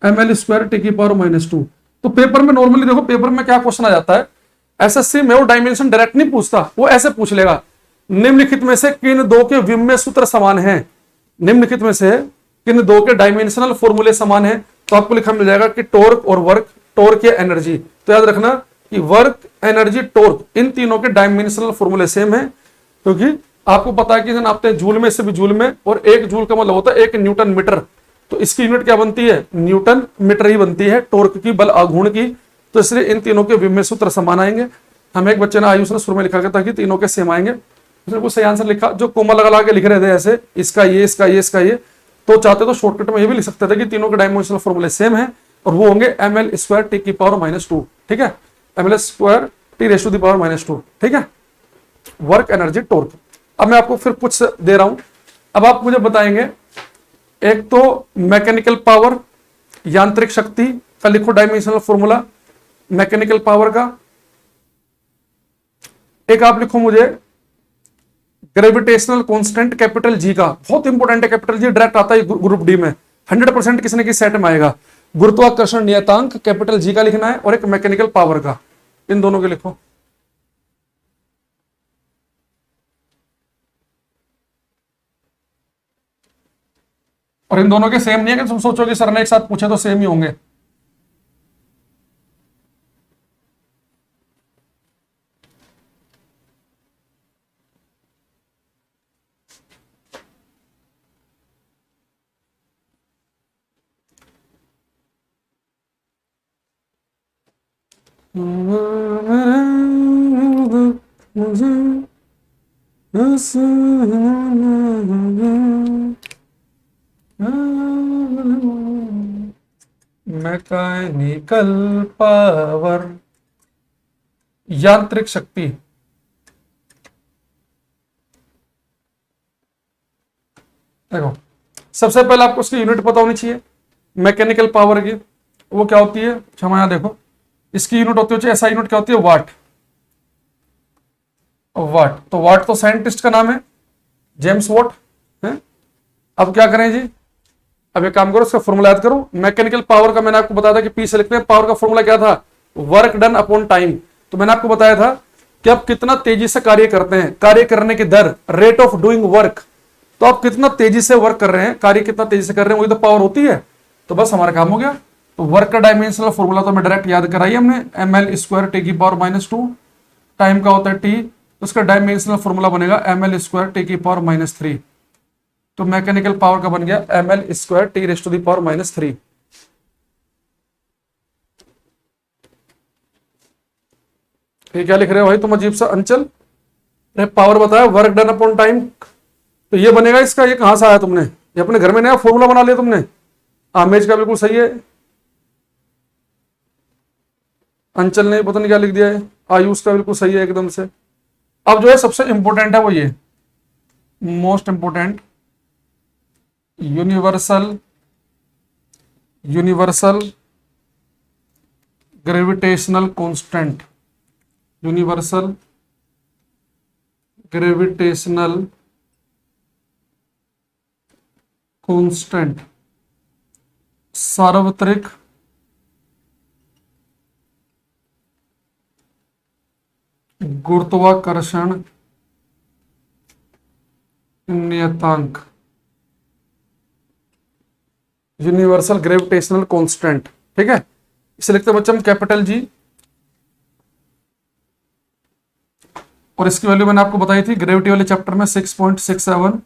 ml स्क्वायर टी की पावर -2। तो पेपर में नॉर्मली देखो, पेपर में क्या क्वेश्चन आ जाता है, एसएससी में वो डायमेंशन डायरेक्ट नहीं पूछता, वो ऐसे पूछ लेगा, निम्नलिखित में से किन दो के विम्य सूत्र समान है, निम्नलिखित में से किन दो के डायमेंशनल फॉर्मूले समान है, तो आपको लिखा मिल जाएगा कि टॉर्क और वर्क, टॉर्क या एनर्जी। तो याद रखना कि वर्क, एनर्जी, टॉर्क, इन तीनों के डायमेंशनल फॉर्मूले सेम है, क्योंकि आपको पता है कि नापते हैं जूल में से भी जूल में, और एक जूल का मतलब होता है एक न्यूटन मीटर, तो इसकी यूनिट क्या बनती है, न्यूटन मीटर ही बनती है, टॉर्क की, बल आघूर्ण की, तो इसलिए इन तीनों के विम्य सूत्र समान आएंगे। हमें एक बच्चे ने आयुष ने शुरू में लिखा था कि तीनों के सेम आएंगे, उसने कुछ सही आंसर लिखा, जो कोमा लगा के लिख रहे थे ऐसे, इसका ये, इसका ये, इसका ये, तो चाहते तो शॉर्टकट में ये भी लिख सकते थे कि तीनों के डायमेंशनल फॉर्मूले सेम है, और वो होंगे ml स्क्वायर टी की पावर -2, ठीक है, ml square T ratio the power -2, ठीक है, वर्क, एनर्जी, टॉर्क। अब मैं आपको फिर कुछ दे रहा हूं, अब आप मुझे बताएंगे, एक तो मैकेनिकल पावर, यांत्रिक शक्ति का लिखो डायमेंशनल फॉर्मूला मैकेनिकल पावर का, एक आप लिखो मुझे ग्रेविटेशनल कांस्टेंट कैपिटल जी का, बहुत इंपॉर्टेंट है कैपिटल जी, डायरेक्ट आता है ग्रुप डी में, 100% किसी न किसी सेट में आएगा। गुरुत्वाकर्षण नियतांक कैपिटल जी का लिखना है, और एक मैकेनिकल पावर का, इन दोनों के लिखो। और इन दोनों के सेम नहीं है कि तुम सोचो कि सर ने एक साथ पूछे तो सेम ही होंगे। मैकेनिकल पावर, यांत्रिक शक्ति, देखो सबसे पहले आपको उसकी यूनिट पता होनी चाहिए मैकेनिकल पावर की, वो क्या होती है, क्षमा यहां देखो, इसकी यूनिट होती है, ऐसा यूनिट क्या होती है, वाट, वाट, तो वाट तो साइंटिस्ट का नाम है, जेम्स वाट है। अब क्या करें जी, अब एक काम करो, इसका फॉर्मूला याद करो, मैकेनिकल पावर का मैंने आपको बताया था कि पी से लिखते हैं, पावर का फॉर्मूला क्या था, वर्क डन अपॉन टाइम। तो मैंने आपको बताया था कि आप कितना तेजी से कार्य करते हैं, कार्य करने की दर, रेट ऑफ डूइंग वर्क, तो आप कितना तेजी से वर्क कर रहे हैं, कार्य कितना तेजी से कर रहे हैं, वही तो पावर होती है। तो बस हमारा काम हो गया। तो वर्क का डायमेंशनल फॉर्मूला तो मैं डायरेक्ट याद कराई हमने, ml स्क्वायर टी की पावर -2, टाइम का होता है टी, तो उसका डायमेंशनल फॉर्मूला बनेगा ml स्क्वायर टी की पावर -3। तो मैकेनिकल पावर का बन गया ml square T raise to the power -3। ये क्या लिख रहे हो भाई तुम अजीब सा अंचल, पावर बताया वर्क डन अपॉन टाइम, तो ये बनेगा इसका, ये कहां से आया तुमने, ये अपने घर में नया फॉर्मूला बना लिया तुमने। आमेज का बिल्कुल सही है, अंचल ने पता नहीं क्या लिख दिया है, आयुष का बिल्कुल सही है एकदम से। अब जो है सबसे इंपॉर्टेंट है वो ये, most important, universal, universal gravitational constant, universal gravitational constant, सार्वत्रिक गुरुत्वाकर्षण नियतांक, यूनिवर्सल ग्रेविटेशनल कांस्टेंट, ठीक है, इसे लिखते हैं बच्चे हम कैपिटल जी, और इसकी वैल्यू मैंने आपको बताई थी ग्रेविटी वाले चैप्टर में 6.67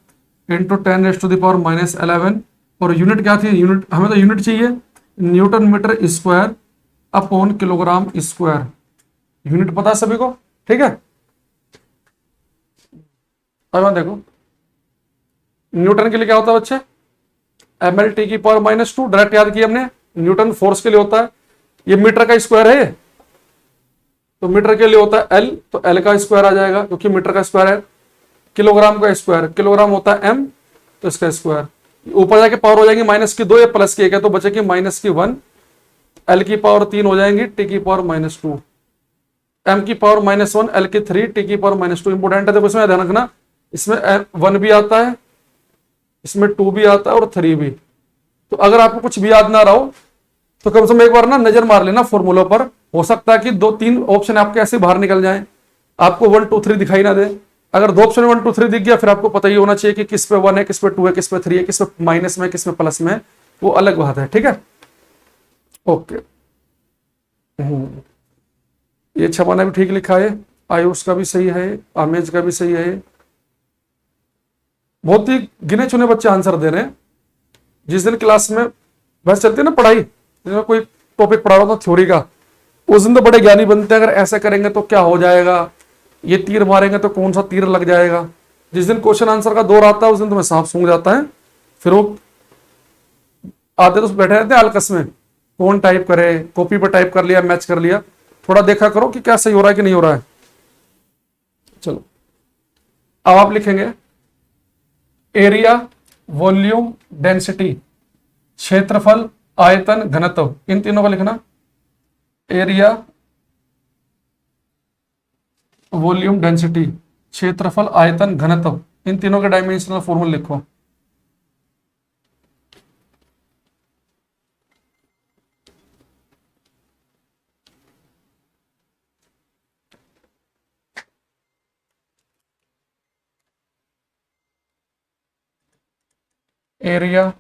इंटू 10⁻11 और यूनिट क्या थी, यूनिट हमें तो यूनिट चाहिए newton metre square upon kilogram square, unit पता है सभी को, ठीक है। अब देखो न्यूटन के लिए क्या होता है बच्चे, mL/(10⁻²), डायरेक्ट याद किया हमने, न्यूटन फोर्स के लिए होता है, ये मीटर का स्क्वायर है, तो मीटर के लिए होता है एल, तो एल का स्क्वायर आ जाएगा क्योंकि मीटर का स्क्वायर है। किलोग्राम का स्क्वायर, किलोग्राम होता है एम, तो इसका स्क्वायर, ऊपर जाके पावर हो जाएंगी -2 या +1 है, तो बचेगी -1, एल की पावर 3 हो जाएंगी, टी की पावर -2, एम की पावर -1, एल की 3, टी की पावर -2। इंपोर्टेंट है, देखो इसमें ध्यान रखना, इसमें 1 भी आता है, इसमें 2 भी आता है और 3 भी। तो अगर आपको कुछ भी याद ना रहा हो तो कम से कम एक बार ना नजर मार लेना फॉर्मूला पर, हो सकता है कि 2-3 ऑप्शन आपके ऐसे बाहर निकल जाएं, आपको 1 2 3 दिखाई ना दे। अगर 2 ऑप्शन 1 2 3 दिख गया, फिर आपको पता ही होना चाहिए कि किस पे 1 है, किस पे 2 है, किस पे 3 है, किस पे माइनस में, किस पे प्लस में, वो अलग बात है, ठीक है। ओके, ये छपा ने भी ठीक लिखा है, आयुष का भी सही है, आमेज का भी सही है, बहुत ही गिने चुने बच्चे आंसर दे रहे हैं। जिस दिन क्लास में बस चलती है ना पढ़ाई, जिसमें कोई टॉपिक पढ़ा रहा था थ्योरी का, उस दिन तो बड़े ज्ञानी बनते हैं, अगर ऐसा करेंगे तो क्या हो जाएगा, ये तीर मारेंगे तो कौन सा तीर लग जाएगा। जिस दिन क्वेश्चन आंसर का दौर आता है उस दिन तुम्हें सांप सूंघ जाता है, फिर वो आते तो बैठे रहते हैं आलकस में, कौन टाइप करे, कॉपी पर टाइप कर लिया, मैच कर लिया, थोड़ा देखा करो कि क्या सही हो रहा है कि नहीं हो रहा है। चलो अब आप लिखेंगे एरिया, वॉल्यूम, डेंसिटी, क्षेत्रफल, आयतन, घनत्व, इन तीनों का लिखना। एरिया, वॉल्यूम, डेंसिटी, क्षेत्रफल, आयतन, घनत्व, इन तीनों के डायमेंशनल फॉर्मूला लिखो। एरिया,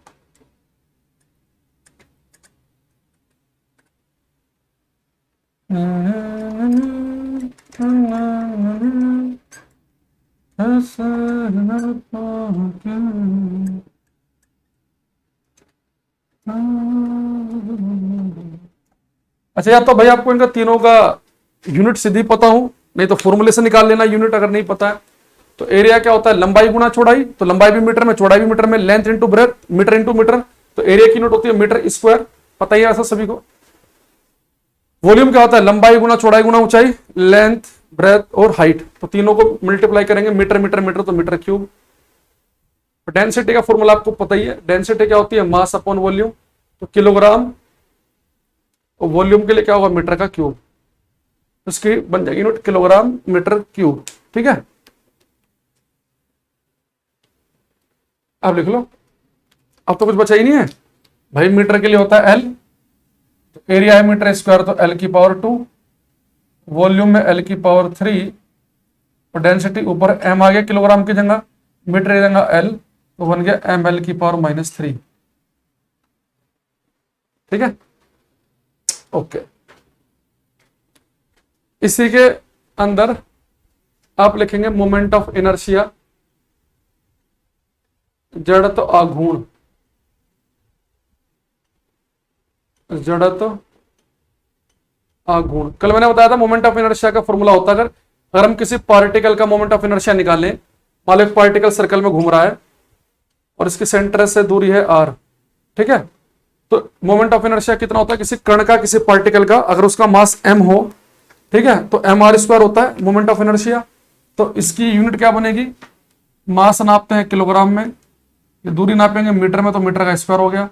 अच्छा यार, तो भाई आपको इनका तीनों का यूनिट सीधी पता हो, नहीं तो फॉर्मूले से निकाल लेना यूनिट अगर नहीं पता है। तो एरिया क्या होता है, लंबाई गुना चौड़ाई, तो लंबाई भी मीटर में, चौड़ाई भी मीटर में, length into breadth, metre into metre, तो एरिया की यूनिट होती है मीटर स्क्वायर, पता ही है ऐसा सभी को। वॉल्यूम क्या होता है, लंबाई गुना चौड़ाई गुना ऊंचाई, लेंथ, ब्रेथ और हाइट, तो तीनों को मल्टीप्लाई करेंगे, मीटर मीटर मीटर तो मीटर क्यूब। डेंसिटी का फॉर्मूला आपको पता ही है, डेंसिटी क्या होती है, मास अपॉन वॉल्यूम, तो किलोग्राम, और वॉल्यूम के लिए क्या होगा, मीटर का क्यूब, इसकी बन जाएगी यूनिट किलोग्राम मीटर क्यूब, ठीक है। अब लिख लो, अब तो कुछ बचा ही नहीं है भाई, मीटर के लिए होता है एल, तो एरिया है मीटर स्क्वायर, तो एल की पावर 2, वॉल्यूम में एल की पावर 3, और डेंसिटी ऊपर एम आ गया किलोग्राम की जगह, मीटर की जगह एल, तो बन गया एम एल की पावर -3, ठीक है। ओके, इसी के अंदर आप लिखेंगे मोमेंट ऑफ इनर्शिया, जड़त्व आघूर्ण, जड़त्व आघूर्ण। कल मैंने बताया था मोमेंट ऑफ इनर्शिया का फॉर्मूला होता है, अगर हम किसी पार्टिकल का मोमेंट ऑफ इनर्शिया निकालें, मान लो एक पार्टिकल सर्कल में घूम रहा है और इसकी सेंटर से दूरी है r, ठीक है, तो मोमेंट ऑफ इनर्शिया कितना होता है, किसी कण का, किसी पार्टिकल का, अगर उसका मास m हो, ठीक है, तो mr² होता है मोमेंट ऑफ इनर्शिया। तो इसकी यूनिट क्या बनेगी, मास नापते हैं किलोग्राम में, ये दूरी नापेंगे मीटर में, तो मीटर का स्क्वायर हो गया,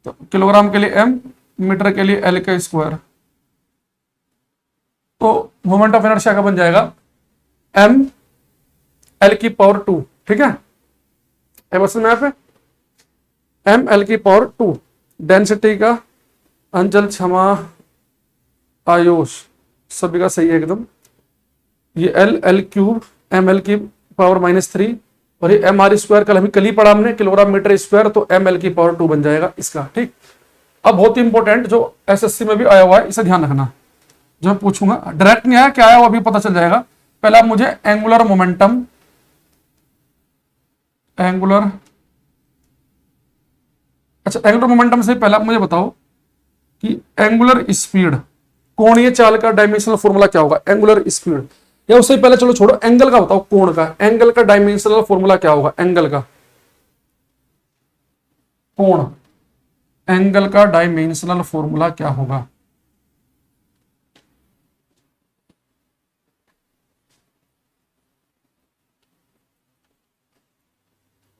तो किलोग्राम के लिए m, मीटर के लिए l का स्क्वायर, तो मोमेंट ऑफ इनर्शिया का बन जाएगा m l की पावर 2, ठीक है, बस में पे m l की पावर 2। डेंसिटी का अंचल, क्षमा, आयुष, सभी का सही है एकदम, ये l क्यूब m l की पावर -3, और ये mr², कल ही पढ़ा हमने किलोग्राम मीटर स्क्वायर, तो m l की पावर 2 बन जाएगा इसका, ठीक। अब बहुत ही इंपॉर्टेंट जो एसएससी में भी आया हुआ है, इसे ध्यान रखना, जो मैं पूछूंगा डायरेक्ट नहीं आया, क्या आया वो अभी पता चल जाएगा। पहले आप मुझे एंगुलर मोमेंटम, एंगुलर, अच्छा एंगुलर मोमेंटम से पहले आप मुझे बताओ कि एंगुलर स्पीड, कोणीय चाल का डायमेंशनल फॉर्मूला क्या होगा, एंगुलर स्पीड। या उससे पहले चलो छोड़ो, एंगल का बताओ, कोण का, एंगल का डायमेंशनल फॉर्मूला क्या होगा, एंगल का, कोण, एंगल का डायमेंशनल फॉर्मूला क्या होगा।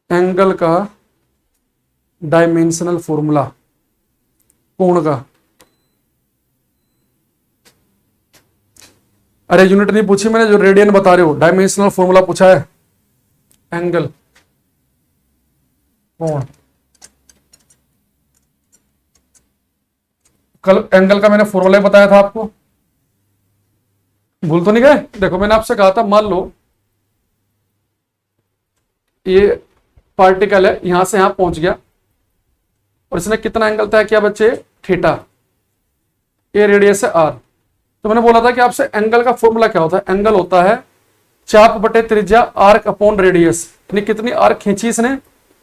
एंगल का डायमेंशनल फॉर्मूला कोण का, अरे यूनिट नहीं पूछी मैंने, जो रेडियन बता रहे हो, डायमेंशनल फॉर्मूला पूछा है, एंगल, कोण। कल एंगल का मैंने फॉर्मूला बताया था आपको, भूल तो नहीं गए। देखो मैंने आपसे कहा था, मान लो ये पार्टिकल है, यहां से यहां पहुंच गया और इसने कितना एंगल तय किया बच्चे, थीटा, ये रेडियस है आर। तो मैंने बोला था कि आपसे एंगल का फॉर्मूला क्या होता है, एंगल होता है चाप बटे त्रिज्या आर्क अपॉन रेडियस, यानी कितनी आर्क खींची इसने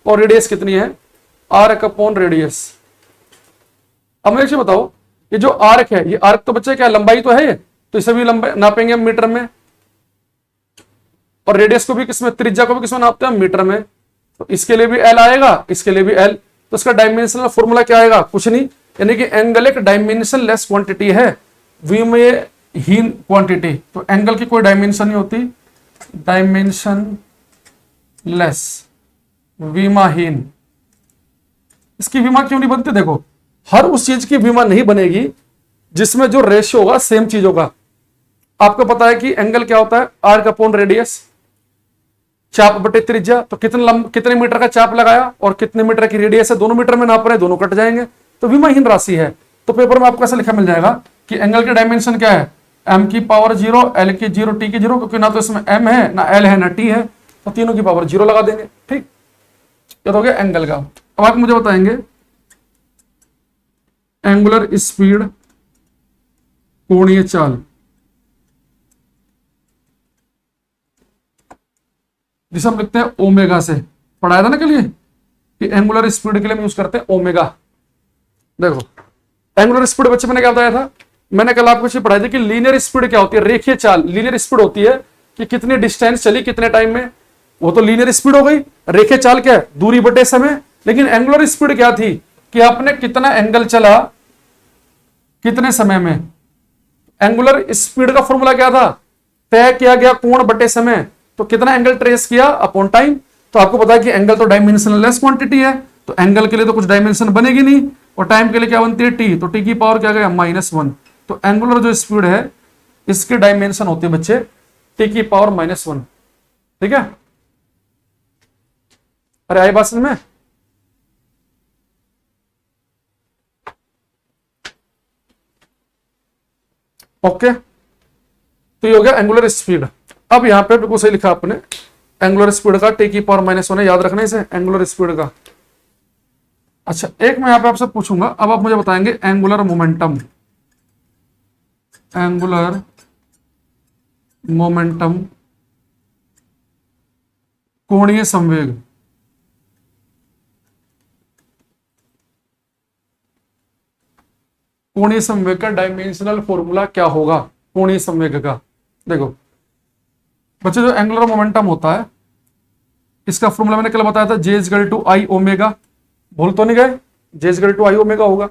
और रेडियस कितनी है, आर्क अपॉन रेडियस। अब मुझे बताओ, ये जो आर्क है, ये आर्क तो बच्चे क्या लंबाई तो है ये, तो इसे भी लंबाई नापेंगे हम मीटर में, और रेडियस को भी किसमें, त्रिज्या को भी किसमें नापते हैं, मीटर में। तो इसके लिए भी एल आएगा, इसके लिए भी एल, तो इसका डायमेंशनल फॉर्मूला क्या आएगा, कुछ नहीं, यानी कि एंगल एक डायमेंशन लेस क्वांटिटी है, विमीहीन क्वांटिटी। तो एंगल की कोई डायमेंशन नहीं होती, डायमेंशन लेस, विमाहीन। इसकी विमा क्यों नहीं बनती, देखो हर उस चीज की विमा नहीं बनेगी जिसमें जो रेशियो होगा सेम चीजों का। आपको पता है कि एंगल क्या होता है, आर्क अपॉन रेडियस, चाप बटे त्रिज्या। तो कितने मीटर का चाप लगाया और कितने मीटर की रेडियस है, दोनों मीटर में नाप रहे हैं, दोनों कट जाएंगे, तो विमाहीन राशि है। तो पेपर में आपको ऐसा लिखा मिल जाएगा कि एंगल के डायमेंशन क्या है, m की पावर 0, l की 0, t की 0, क्योंकि ना तो इसमें m है, ना l है, ना t है, तो तीनों की पावर 0 लगा देंगे। ठीक, ये तो हो गया एंगल का। अब आप मुझे बताएंगे एंगुलर स्पीड, कोणीय चाल, जिसे हम लिखते हैं ओमेगा से, पढ़ाया था ना के लिए कि एंगुलर स्पीड के लिए हम यूज करते हैं ओमेगा। देखो एंगुलर स्पीड बच्चे मैंने क्या बताया था, मैंने कल आपको चीज पढ़ाई थी कि लीनियर स्पीड क्या होती है, रेखीय चाल। लीनियर स्पीड होती है कि कितनी डिस्टेंस चली कितने टाइम में, वो तो लीनियर स्पीड हो गई। रेखीय चाल क्या है, दूरी बटे समय। लेकिन एंगुलर स्पीड क्या थी कि आपने कितना एंगल चला कितने समय में। एंगुलर स्पीड का फॉर्मूला क्या था, तय किया गया कोण बटे समय, तो कितना एंगल ट्रेस किया अपॉन टाइम। तो आपको पता है कि एंगल तो डायमेंशनल लेस क्वांटिटी है, तो एंगल के लिए तो कुछ डायमेंशन बनेगी नहीं, और टाइम के लिए क्या बनती है, टी, तो टी की पावर क्या गया, -1। तो एंगुलर जो स्पीड है इसके डायमेंशन होते हैं बच्चे टी की पावर -1। ठीक है, अरे आई बात समझ में। ओके, तो ये हो गया एंगुलर स्पीड। अब यहां पे बिल्कुल सही लिखा आपने, एंगुलर स्पीड का टी की पावर -1 है, याद रखना इसे, एंगुलर स्पीड का। अच्छा एक मैं यहां पे आपसे पूछूंगा, अब आप मुझे बताएंगे एंगुलर मोमेंटम, एंगुलर मोमेंटम, कोणीय संवेग, कोणीय संवेग का डायमेंशनल फॉर्मूला क्या होगा, कोणीय संवेग का। देखो बच्चे जो एंगुलर मोमेंटम होता है इसका फॉर्मूला मैंने कल बताया था, J equal to I omega, भूल तो नहीं गए, J equal to I omega होगा।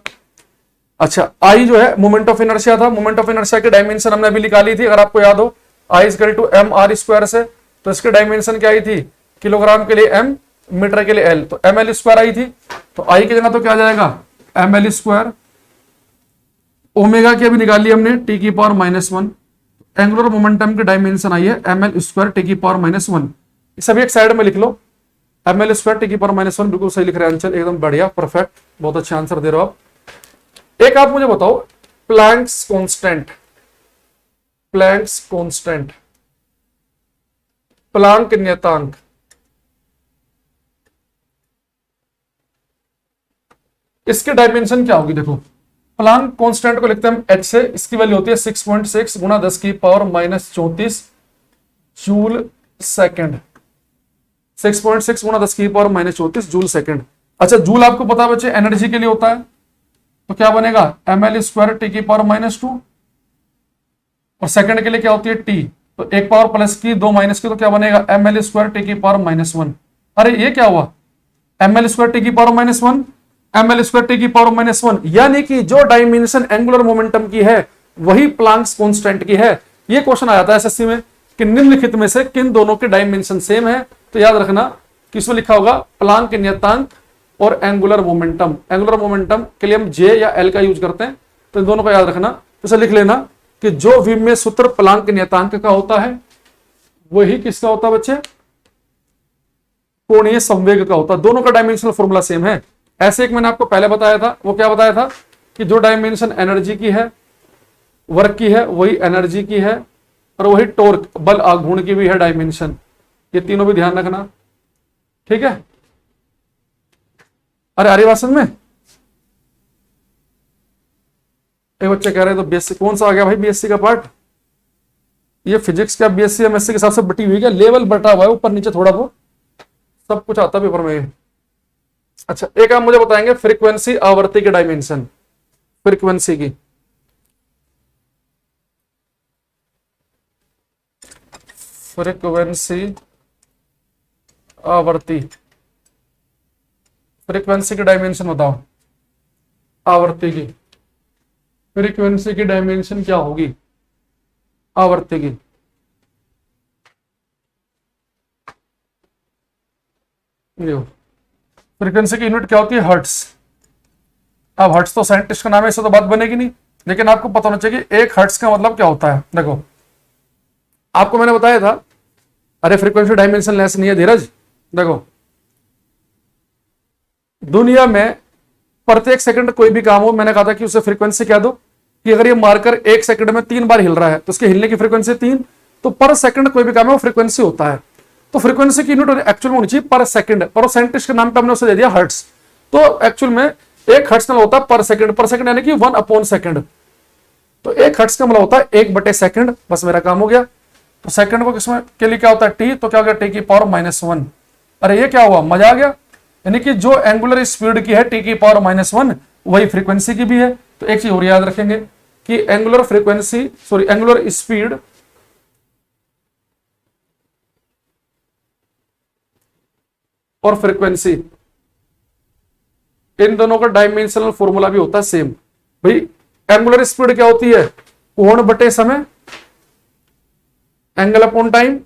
अच्छा आई जो है मोमेंट ऑफ इनर्शिया था, मोमेंट ऑफ इनर्शिया की डायमेंशन हमने अभी निकाली थी, अगर आपको याद हो, I equal to M R square से। तो इसकी डायमेंशन क्या आई थी, किलोग्राम के लिए एम, मीटर के लिए एल, तो एम एल स्क्वायर आई थी। तो आई की जगह तो क्या आ जाएगा, एम एल स्क्वायर, ओमेगा की अभी निकाली हमने टी की पावर -1। एंगुलर मोमेंटम की डायमेंशन आई है एम एल स्क्वायर टी की पावर -1। सभी एक साइड में लिख लो, एम एल स्क्वायर टी की पावर -1, बिल्कुल सही लिख रहे हैं आंसर, एकदम बढ़िया, परफेक्ट, बहुत अच्छा आंसर दे रहे हो आप। एक आप मुझे बताओ Planck's constant, Planck's constant, Planck नियतांक, इसके डायमेंशन क्या होगी। देखो प्लांक कांस्टेंट को लिखते हैं हम h से, इसकी वैल्यू होती है 6.6 गुणा 10 की पावर -34 जूल सेकंड, 6.6 गुणा 10⁻34 जूल सेकंड। अच्छा, जूल आपको पता है बच्चे एनर्जी के लिए होता है, तो क्या बनेगा ml² T⁻², और सेकंड के लिए क्या होती है टी, तो 1 पावर प्लस की 2 माइनस की, तो क्या बनेगा ml² T⁻⁻1। अरे ये क्या हुआ, ml² T⁻⁻1, ml² T⁻⁻1, यानी कि जो डायमेंशन एंगुलर मोमेंटम की है वही प्लांक्स कांस्टेंट की है। ये क्वेश्चन आया था एसएससी में कि निम्नलिखित में से किन दोनों के डायमेंशन सेम है, तो याद रखना कि इसमें लिखा होगा प्लांक नियतांक और एंगुलर मोमेंटम। एंगुलर मोमेंटम के लिए हम जे या एल का यूज करते हैं, तो इन दोनों को याद रखना। तो लिख लेना कि जो विमीय सूत्र प्लांक नियतांक का होता है वही किसका होता है बच्चे, कोणीय संवेग का होता है। दोनों का डायमेंशनल फॉर्मूला सेम है। ऐसे एक मैंने आपको पहले बताया था, वो क्या बताया था कि जो डायमेंशन एनर्जी की है, वर्क की है, वही एनर्जी की है, और वही टॉर्क बल आघूर्ण की भी है डायमेंशन। ये तीनों भी ध्यान रखना, ठीक है। अरे आर्यवासन में एक बच्चे कह रहे हैं तो बीएससी कौन सा आ गया भाई, बीएससी का पार्ट, ये फिजिक्स का बीएससी एमएससी के हिसाब से बटी हुई है, लेवल बटा हुआ है ऊपर नीचे थोड़ा बहुत, सब कुछ आता पेपर में। अच्छा, एक आप मुझे बताएंगे फ्रीक्वेंसी आवृत्ति के डायमेंशन, फ्रीक्वेंसी की, फ्रीक्वेंसी आवृत्ति, फ्रीक्वेंसी की डायमेंशन बताओ, आवृत्ति की, फ्रीक्वेंसी की डायमेंशन क्या होगी आवृत्ति की। फ्रीक्वेंसी की यूनिट क्या होती है, हर्ट्स। अब हर्ट्स तो साइंटिस्ट का नाम है, इससे तो बात बनेगी नहीं, लेकिन आपको पता होना चाहिए कि 1 हर्ट्स का मतलब क्या होता है। देखो आपको मैंने बताया था, अरे फ्रीक्वेंसी डायमेंशन लेस नहीं है धीरज। देखो दुनिया में प्रत्येक सेकंड कोई भी काम हो, मैंने कहा था कि उसे फ्रीक्वेंसी कह दो, कि अगर ये मार्कर 1 सेकंड में 3 बार हिल रहा है तो उसके हिलने की फ्रीक्वेंसी 3, तो पर सेकंड कोई भी काम है वो फ्रीक्वेंसी होता है। तो फ्रीक्वेंसी की यूनिट एक्चुअल में होनी चाहिए पर सेकंड, पर साइंटिस्ट के नाम पे हमने उसे दे दिया हर्ट्स। तो एक्चुअल में 1 हर्ट्स का होता है पर सेकंड यानी कि 1/सेकंड। तो 1 हर्ट्स का मतलब होता है 1/सेकंड। बस मेरा काम हो गया। तो सेकंड को किसमें के लिए क्या होता है टी, तो क्या हो गया T⁻⁻1। अरे ये क्या हुआ, मजा आ गया। यानी कि जो एंगुलर स्पीड की है T⁻⁻1 वही फ्रीक्वेंसी की भी है। तो एक चीज और याद रखेंगे कि एंगुलर फ्रीक्वेंसी एंगुलर स्पीड और फ्रीक्वेंसी, इन दोनों का डायमेंशनल फॉर्मूला भी होता है सेम। भाई एंगुलर स्पीड क्या होती है, कोण बटे समय, एंगल अपॉन टाइम,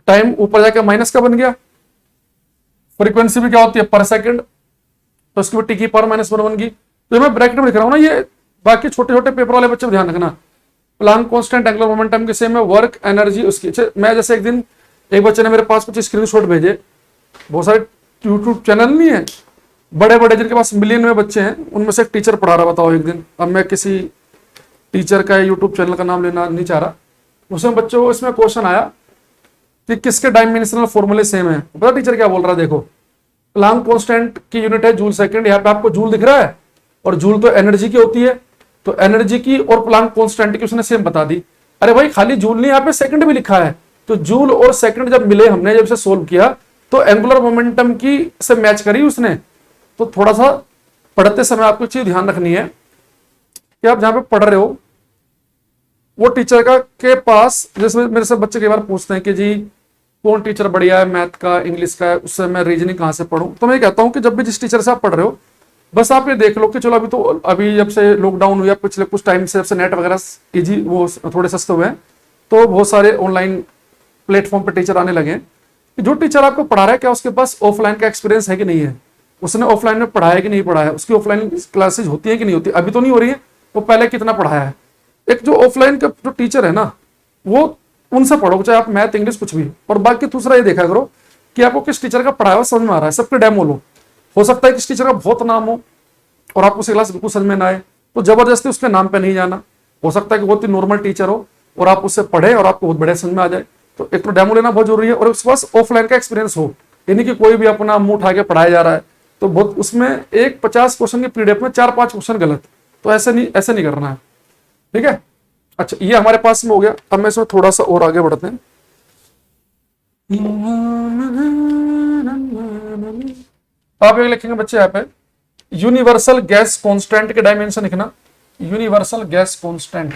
टाइम ऊपर जाके माइनस का बन गया। फ्रीक्वेंसी भी क्या होती है पर सेकंड, तो इसकी भी T⁻⁻1 बन गई। तो मैं ब्रैकेट में लिख रहा हूं ना, ये बाकी छोटे छोटे पेपर वाले बच्चे ध्यान रखना। प्लांक कांस्टेंट एंगुलर मोमेंटम के सेम है, वर्क एनर्जी उसकी। मैं जैसे एक दिन एक बच्चे ने मेरे पास कुछ स्क्रीनशॉट भेजे, बहुत सारे यूट्यूब चैनल नहीं है बड़े बड़े जिनके पास मिलियन में बच्चे हैं, उनमें से एक टीचर पढ़ा रहा, बताओ एक दिन। अब मैं किसी टीचर का यूट्यूब चैनल का नाम लेना नहीं चाह रहा, उसमें बच्चों को इसमें क्वेश्चन आया कि किसके डायमेंशनल फॉर्मूले सेम है। पता टीचर क्या बोल रहा है, देखो प्लांक कांस्टेंट की यूनिट है जूल सेकंड, यहाँ पे आपको जूल दिख रहा है, और जूल तो एनर्जी की होती है, तो एनर्जी की और प्लांक कांस्टेंट की उसने सेम बता दी। अरे भाई खाली जूल नहीं, यहाँ पे सेकंड भी लिखा है। तो जूल और सेकंड जब मिले, हमने जब इसे सोल्व किया तो एंगुलर मोमेंटम की से मैच करी उसने। तो थोड़ा सा पढ़ते समय आपको चीज ध्यान रखनी है कि आप जहां पे पढ़ रहे हो वो टीचर का के पास, जैसे मेरे से बच्चे कई बार पूछते हैं कि जी कौन टीचर बढ़िया है मैथ का, इंग्लिश का, उससे मैं रीजनिंग कहां से पढ़ूं। तो मैं कहता हूं कि जब भी जिस टीचर से आप पढ़ रहे हो, बस आप ये देख लो कि चलो अभी जब से लॉकडाउन हुआ, पिछले कुछ टाइम से जब से नेट वगैरह इजी वो थोड़े सस्ते हुए हैं, तो बहुत सारे ऑनलाइन प्लेटफॉर्म पे टीचर आने लगे हैं। कि जो टीचर आपको पढ़ा रहा है क्या उसके पास ऑफलाइन का एक्सपीरियंस है कि नहीं है, उसने ऑफलाइन में पढ़ाया कि नहीं पढ़ाया, उसकी ऑफलाइन क्लासेज होती है कि नहीं होती, अभी तो नहीं हो रही है, वो पहले कितना पढ़ाया है। एक जो ऑफलाइन का जो टीचर है ना, वो उनसे पढ़ो, चाहे आप मैथ इंग्लिश कुछ भी। और बाकी दूसरा ये देखा करो कि आपको किस टीचर का पढ़ाया हुआ समझ में आ रहा है। सबके डेमो लो, हो सकता है किस टीचर का बहुत नाम हो और आपको उसे क्लास बिल्कुल समझ में ना आए, तो जबरदस्ती उसके नाम पे नहीं जाना। हो सकता है कि बहुत ही नॉर्मल टीचर हो और आप उससे पढ़े और आपको बहुत बढ़िया समझ में आ जाए। तो एक तो डेमो लेना बहुत जरूरी है, और उसके पास ऑफलाइन का एक्सपीरियंस हो, यानी कि कोई भी अपना मुंह उठा के पढ़ाया जा रहा है तो बहुत उसमें एक 50 क्वेश्चन की पीडीएफ में 4-5 क्वेश्चन गलत, तो ऐसे नहीं करना है, ठीक है। अच्छा ये हमारे पास में हो गया। अब मैं इसमें थोड़ा सा और आगे बढ़ते हैं। आप एक लिखेंगे बच्चे यहाँ पे यूनिवर्सल गैस कांस्टेंट के डायमेंशन लिखना। Universal gas constant,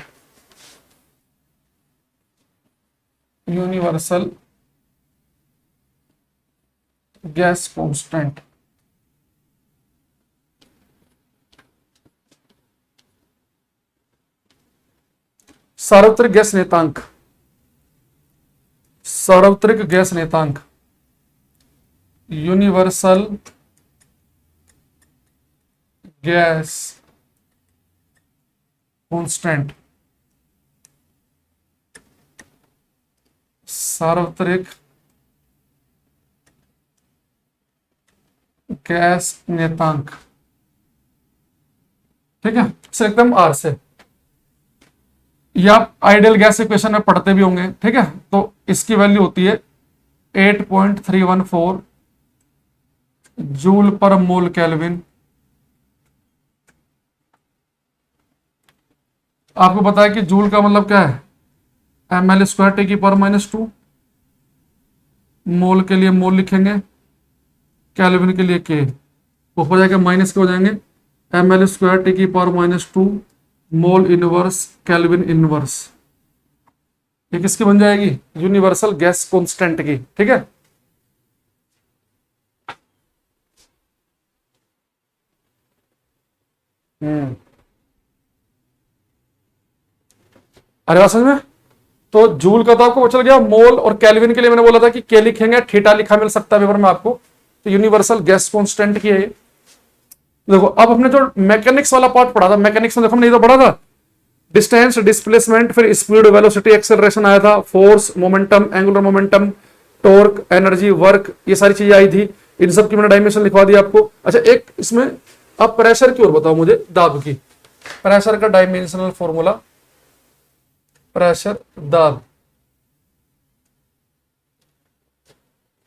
universal gas constant, सार्वत्रिक गैस नियतांक, सार्वत्रिक गैस नियतांक, यूनिवर्सल गैस कांस्टेंट, सार्वत्रिक गैस नियतांक। ठीक है, इसे लिखते हैं आर से। या आप आइडियल गैस इक्वेशन में पढ़ते भी होंगे। ठीक है, तो इसकी वैल्यू होती है 8.314 जूल पर मोल केल्विन। आपको पता है कि जूल का मतलब क्या है, ml² टी की पावर -2। मोल के लिए मोल लिखेंगे, केल्विन के लिए के, ऊपर जाके माइनस के हो जाएंगे, ml² टी की power -2 mole inverse kelvin inverse. ये किसकी बन जाएगी, यूनिवर्सल गैस कांस्टेंट की। ठीक है, अरे बात समझ में। तो जूल का तो आपको चल गया, मोल और केल्विन के लिए मैंने बोला था कि के लिखेंगे, थीटा लिखा मिल सकता है पेपर में आपको। तो यूनिवर्सल गैस कांस्टेंट की है। देखो अब हमने जो मैकेनिक्स वाला पार्ट पढ़ा था, मैकेनिक्स में देखो हमने ये तो पढ़ा था डिस्टेंस, डिस्प्लेसमेंट, फिर स्पीड, वेलोसिटी, एक्सेलरेशन आया था, force, momentum, angular momentum, torque, energy, work, ये सारी चीजें आई थी। इन सब की मैंने डायमेंशन लिखवा दी आपको। अच्छा एक इसमें आप प्रेशर की ओर बताओ मुझे, दाब की, प्रेशर का डायमेंशनल फॉर्मूला, प्रेशर दाब,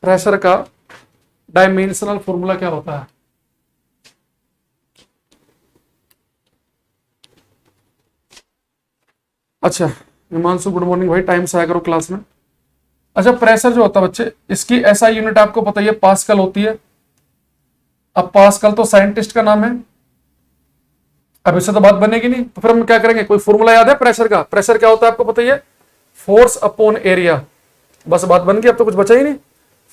प्रेशर का डायमेंशनल फॉर्मूला क्या होता है। अच्छा हिमांशु गुड मॉर्निंग भाई, टाइम से आया करो क्लास में। अच्छा प्रेशर जो होता है बच्चे, इसकी एसआई यूनिट आपको पता ही है, पास्कल होती है। अब पास्कल तो साइंटिस्ट का नाम है, अब इससे तो बात बनेगी नहीं, तो फिर हम क्या करेंगे, कोई फॉर्मूला याद है प्रेशर का? प्रेशर क्या होता है आपको पता ही है, फोर्स अपॉन एरिया। बस बात बन गई, अब तो कुछ बचा ही नहीं।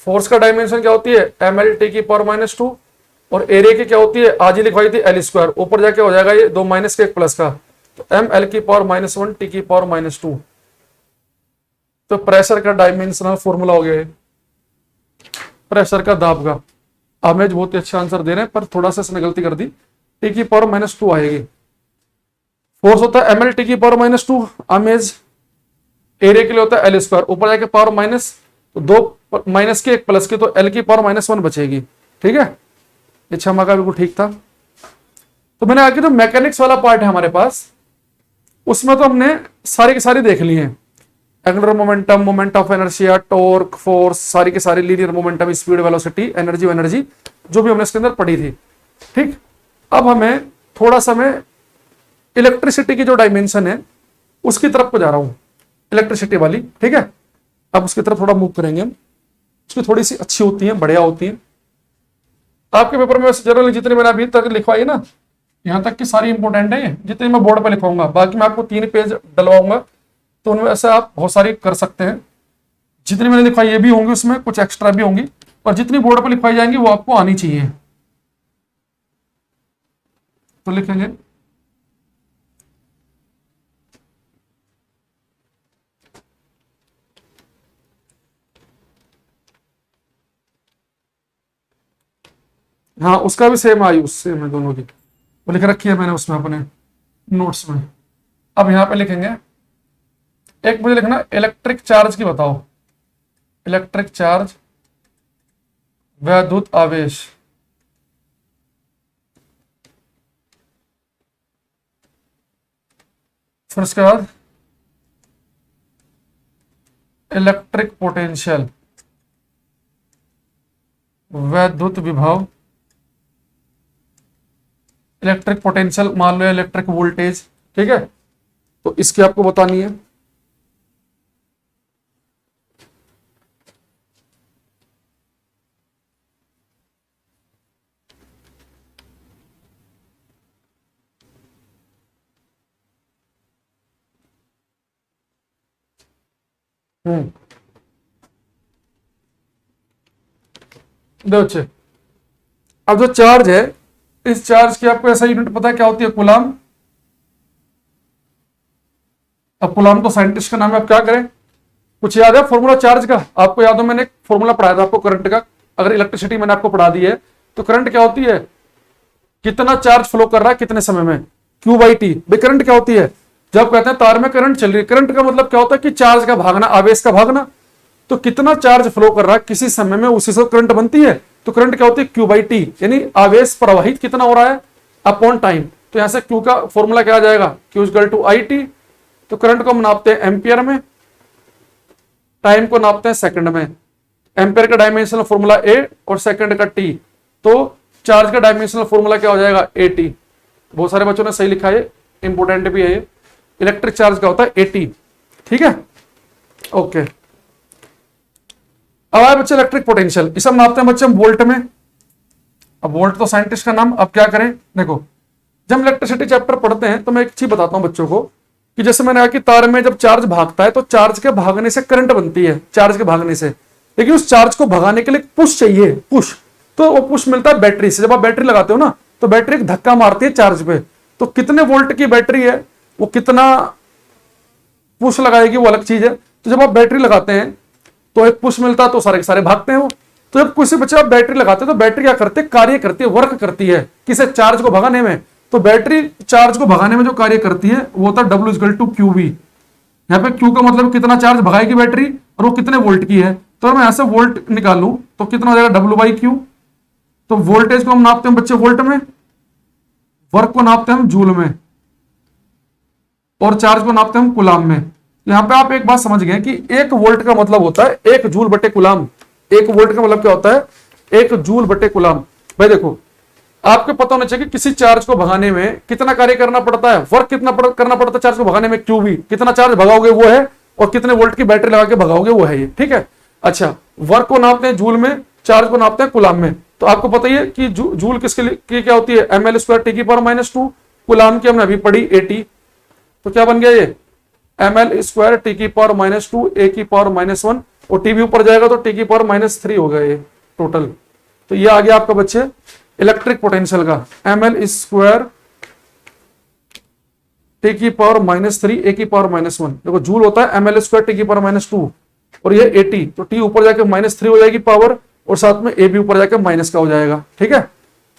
फोर्स का डायमेंशन क्या होती है, ml टी की पावर -2, और एरिया की क्या होती है, आज ही लिखवाई थी L², ऊपर जाके हो जाएगा ये 2 माइनस के 1 प्लस का, तो ml की पावर -1 टी की पावर -2। तो प्रेशर का डायमेंशनल फॉर्मूला हो गया प्रेशर का दाब का। आमेज बहुत ही अच्छा आंसर दे रहे हैं, पर थोड़ा सा इसने गलती कर दी, टी की पावर -2 आएगी। फोर्स होता है ml टी की पावर -2, आमेज एरिया के लिए होता है L², ऊपर जाके पावर माइनस, तो 2 माइनस के 1 प्लस के, तो L की पावर -1 बचेगी। ठीक है, ये क्षमा का बिल्कुल ठीक था। तो मैंने आगे जो मैकेनिक्स वाला पार्ट है हमारे पास, उसमें तो हमने सारी की सारी देख ली है, angular momentum, moment of inertia, torque, force, सारी की सारी, linear momentum, speed, velocity, energy जो भी हमने इसके अंदर पढ़ी थी। ठीक, अब हमें थोड़ा सा मैं इलेक्ट्रिसिटी की जो डायमेंशन है उसकी तरफ को जा रहा हूं, इलेक्ट्रिसिटी वाली। ठीक है, अब उसकी तरफ थोड़ा मूव करेंगे हम, उसकी थोड़ी सी अच्छी होती है, बढ़िया होती है। आपके पेपर में जनरली जितनी मैंने अभी तक लिखवाई ना, यहां तक की सारी इंपॉर्टेंट है, जितनी मैं बोर्ड पर लिखवाऊंगा, बाकी मैं आपको 3 पेज डलवाऊंगा, तो उनमें से आप बहुत सारी कर सकते हैं। जितनी मैंने लिखवाई ये भी होंगी, उसमें कुछ एक्स्ट्रा भी होंगी, और जितनी बोर्ड पर लिखवाई जाएंगी वो आपको आनी चाहिए। तो लिखेंगे हाँ, उसका भी सेम आयुष सेम है दोनों की, वो लिख रखी है मैंने उसमें अपने नोट्स में। अब यहां पे लिखेंगे, एक मुझे लिखना इलेक्ट्रिक चार्ज की बताओ, इलेक्ट्रिक चार्ज, वैद्युत आवेश, फिर उसके बाद इलेक्ट्रिक पोटेंशियल, वैद्युत विभव, इलेक्ट्रिक पोटेंशियल मान लो इलेक्ट्रिक वोल्टेज। ठीक है, तो इसकी आपको बतानी है। हम्म। देखो बच्चे, अब जो चार्ज है, इस चार्ज की आपको ऐसा यूनिट पता है क्या होती है? कूलाम। अब कूलाम तो साइंटिस्ट का नाम है, अब क्या करें? कुछ याद है फॉर्मूला चार्ज का? आपको याद हो मैंने एक फॉर्मूला पढ़ाया था आपको करंट का, अगर इलेक्ट्रिसिटी मैंने आपको पढ़ा दी है तो करंट क्या होती है? कितना चार्ज फ्लो कर रहा है कितने समय में, क्यू बाई टी। भाई करंट क्या होती है? जब कहते हैं तार में करंट चल रही है, करंट का मतलब क्या होता है कि चार्ज का भागना, आवेश का भागना। तो कितना चार्ज फ्लो कर रहा है किसी समय में, उसी से करंट बनती है। तो करंट क्या होती है? क्यू बाई टी, यानी आवेश प्रवाहित कितना हो रहा है अपॉन टाइम। तो यहां से क्यू का फॉर्मूला क्या आ जाएगा? Q equal to I T. तो करंट को हम नापते हैं एम्पियर में, टाइम को नापते हैं सेकंड में। एम्पियर का डायमेंशनल फॉर्मूला ए और सेकंड का टी। तो चार्ज का डायमेंशनल फॉर्मूला क्या हो जाएगा? A T. बहुत सारे बच्चों ने सही लिखा है, इंपोर्टेंट भी है। इलेक्ट्रिक चार्ज का होता है ए टी। ठीक है, ओके। अब आए बच्चे इलेक्ट्रिक पोटेंशियल, इसे हम नापते हैं बच्चे हम वोल्ट में। अब वोल्ट तो साइंटिस्ट का नाम। अब क्या करें? देखो, जब हम इलेक्ट्रिसिटी चैप्टर पढ़ते हैं तो मैं एक चीज बताता हूं बच्चों को कि जैसे मैंने कहा कि तार में जब चार्ज भागता है तो चार्ज के भागने से करंट बनती है, चार्ज के भागने से। लेकिन उस चार्ज को भगाने के लिए पुश चाहिए, पुश। तो वो पुश मिलता है बैटरी से। जब आप बैटरी लगाते हो ना तो बैटरी एक धक्का मारती है चार्ज पे। तो कितने वोल्ट की बैटरी है, वो कितना पुश लगाएगी वो अलग चीज है। तो जब आप बैटरी लगाते हैं तो एक पुश मिलता है तो सारे के सारे भागते हैं वो। तो जब किसी बच्चे आप बैटरी लगाते हैं तो बैटरी क्या करती है? कार्य करती है, वर्क करती है किसे? चार्ज को भगाने में। तो बैटरी चार्ज को भगाने में जो कार्य करती है वो होता है W equal to Q V. यहाँ पे क्यू का मतलब कितना चार्ज भगाएगी बैटरी और वो कितने वोल्ट की है। तो मैं ऐसे वोल्ट निकालू तो कितना हो जाएगा? W by Q. तो वोल्टेज को हम नापते हैं बच्चे वोल्ट में, वर्क को नापते हैं हम जूल में, और चार्ज को नापते हैं हम कुलाम में। यहां पे आप एक बात समझ गए कि एक वोल्ट का मतलब होता है एक जूल बटे कुलाम। एक वोल्ट का मतलब क्या होता है? एक जूल बटे कुलाम। भाई देखो, आपको पता होना चाहिए कि किसी चार्ज को भगाने में कितना कार्य करना पड़ता है, वर्क कितना करना पड़ता है चार्ज को भगाने में, क्यू वी। कितना चार्ज भगाओगे वो है, और कितने वोल्ट की बैटरी लगा के भगाओगे वो है ये। ठीक है, अच्छा। वर्क को नापते हैं जूल में, चार्ज को नापते हैं कुलाम में। तो आपको पता ही है कि जूल किसके लिए क्या होती है? एम एल स्क्वायर टी की पावर माइनस टू। कुलाम की हमने अभी पढ़ी एटी। तो क्या बन गया ये? एम एल स्क्वायर टी की पावर माइनस टू ए की पावर माइनस वन, और टी भी ऊपर जाएगा तो टी की पावर माइनस थ्री हो गया ये टोटल। तो ये आ गया आपका बच्चे इलेक्ट्रिक पोटेंशियल का, एम एल स्क्वायर टी की पावर माइनस थ्री ए की पावर माइनस वन। देखो जूल होता है एम एल स्क्वायर टी की पावर माइनस टू, और ये एटी। तो टी ऊपर जाके माइनस थ्री हो जाएगी पावर, और साथ में ए भी ऊपर जाके माइनस का हो जाएगा। ठीक है,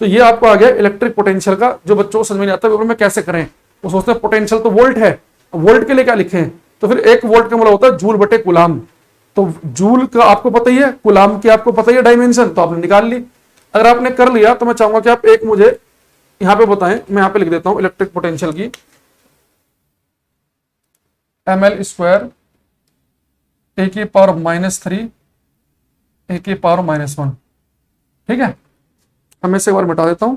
तो ये आपको आ गया इलेक्ट्रिक पोटेंशियल का। जो बच्चों को समझ में नहीं आता पेपर में कैसे करें, वो सोचते हैं पोटेंशियल तो वोल्ट है, वोल्ट के लिए क्या लिखें? तो फिर एक वोल्ट का मतलब होता है जूल बटे कुलाम। तो जूल का आपको पता ही है, कुलाम की आपको पता ही है डायमेंशन, तो आपने निकाल ली। अगर आपने कर लिया तो मैं चाहूंगा कि आप एक मुझे यहां पे बताएं। मैं यहां पे लिख देता हूं इलेक्ट्रिक पोटेंशियल की, एम एल स्क्वायर ए की पावर माइनस थ्री ए की पावर माइनस वन। ठीक है, मैं इसे एक बार मिटा देता हूं।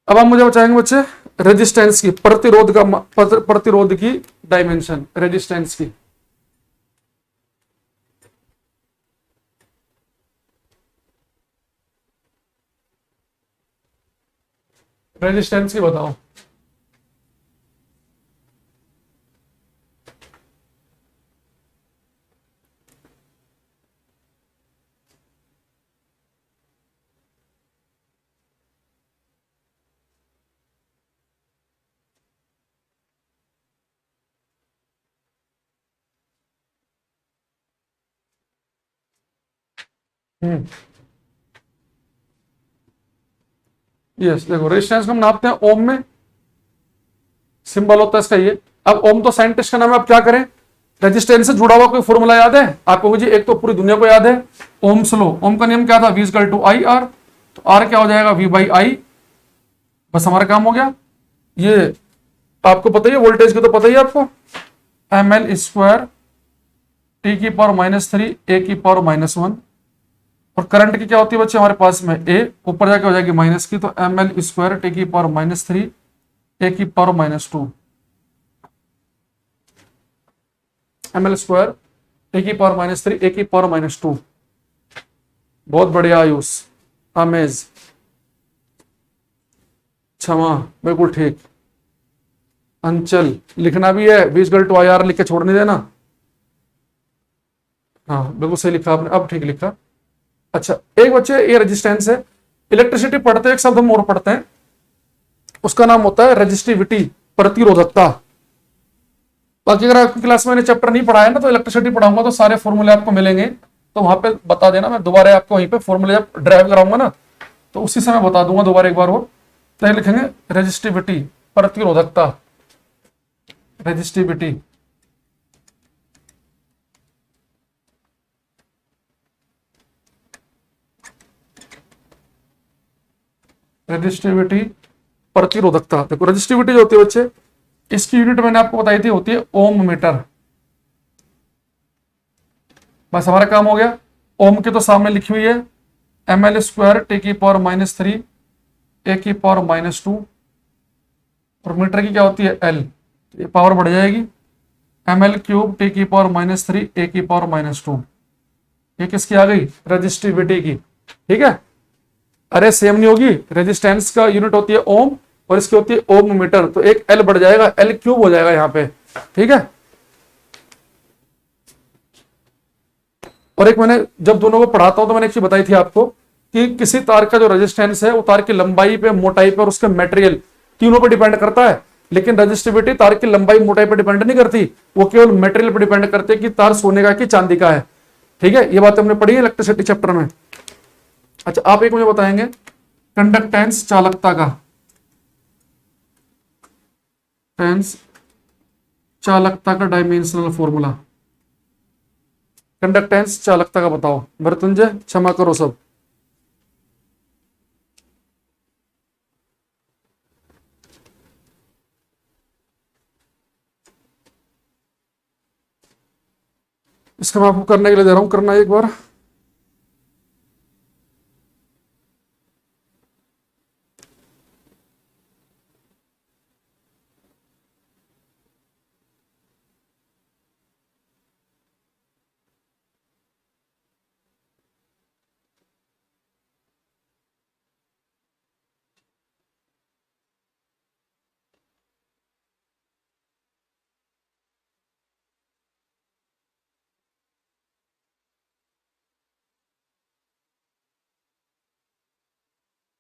अब आप मुझे बताएंगे बच्चे रेजिस्टेंस की, प्रतिरोध का, प्रतिरोध की डायमेंशन, रेजिस्टेंस की। रेजिस्टेंस की बताओ। हम्म, यस। देखो रेजिस्टेंस को हम नापते हैं ओम में, सिंबल होता है इसका ये। अब ओम तो साइंटिस्ट का नाम है, अब क्या करें? रेजिस्टेंस से जुड़ा हुआ कोई फॉर्मूला याद है आपको? जी एक तो पूरी दुनिया को याद है, ओम्स लॉ। ओम का नियम क्या था? V equal to I R. तो आर क्या हो जाएगा? V by I. बस हमारा काम हो गया। ये आपको पता ही है, वोल्टेज की तो पता ही है आपको, एम एल स्क्वायर टी की पावर माइनस थ्री ए की पावर माइनस वन। और करंट की क्या होती है बच्चे हमारे पास में? ए ऊपर जाके हो जाएगी माइनस की, तो एम एल स्क्वायर टी की पावर माइनस थ्री ए की power minus two. M L square T की पावर माइनस थ्री ए की पावर माइनस टू। बहुत बढ़िया आयुष, अमेज, क्षमा, बिल्कुल ठीक। अंचल, लिखना भी है, बीस गल टू आई आर लिख के छोड़ नहीं देना। हाँ बिल्कुल सही लिखा आपने, अब ठीक लिखा। अच्छा एक बच्चे ये रेजिस्टेंस है, इलेक्ट्रिसिटी पढ़ते हैं एक शब्द हम और पढ़ते हैं, उसका नाम होता है रेजिस्टिविटी, प्रतिरोधकता। बाकी अगर आपकी क्लास में मैंने चैप्टर नहीं पढ़ाया ना तो इलेक्ट्रिसिटी पढ़ाऊंगा तो सारे फॉर्मूले आपको मिलेंगे, तो वहां पे बता देना, मैं दोबारा आपको वहीं पे फॉर्मूले जब ड्राइव कराऊंगा ना तो उसी समय बता दूंगा दोबारा एक बार और। तो लिखेंगे रेजिस्टिविटी, प्रतिरोधकता, रेजिस्टिविटी। रेजिस्टिविटी, प्रतिरोधकता। देखो रेजिस्टिविटी जो होती है बच्चे, इसकी यूनिट मैंने आपको बताई थी, होती है ओम मीटर। बस हमारा काम हो गया। ओम के तो सामने लिखी हुई है ml स्क्वायर टी की पावर -3 ए की पावर -2, और मीटर की क्या होती है L, ये पावर बढ़ जाएगी, ml क्यूब टी की पावर -3 ए की पावर -2। ये किसकी आ गई, रेजिस्टिविटी की। ठीक है, अरे सेम नहीं होगी, रेजिस्टेंस का यूनिट होती है ओम और इसकी होती है ओम मीटर, तो एक L बढ़ जाएगा, L क्यूब हो जाएगा यहाँ पे। ठीक है, और एक मैंने जब दोनों को पढ़ाता हूं तो मैंने एक चीज बताई थी आपको कि किसी तार का जो रेजिस्टेंस है वो तार की लंबाई पे, मोटाई पे और उसके मटेरियल तीनों पे डिपेंड करता है, लेकिन रेजिस्टिविटी तार की लंबाई मोटाई पे डिपेंड नहीं करती, वो केवल मटेरियल पे डिपेंड करती है कि तार सोने का कि चांदी का है। ठीक है, ये बात हमने पढ़ी है इलेक्ट्रिसिटी चैप्टर में। अच्छा आप एक मुझे बताएंगे कंडक्टेंस, चालकता का, टेंस चालकता का डायमेंशनल फॉर्मूला, कंडक्टेंस चालकता का बताओ। मृत्युंजय क्षमा करो सब। इसका मैं आपको करने के लिए दे रहा हूं, करना एक बार।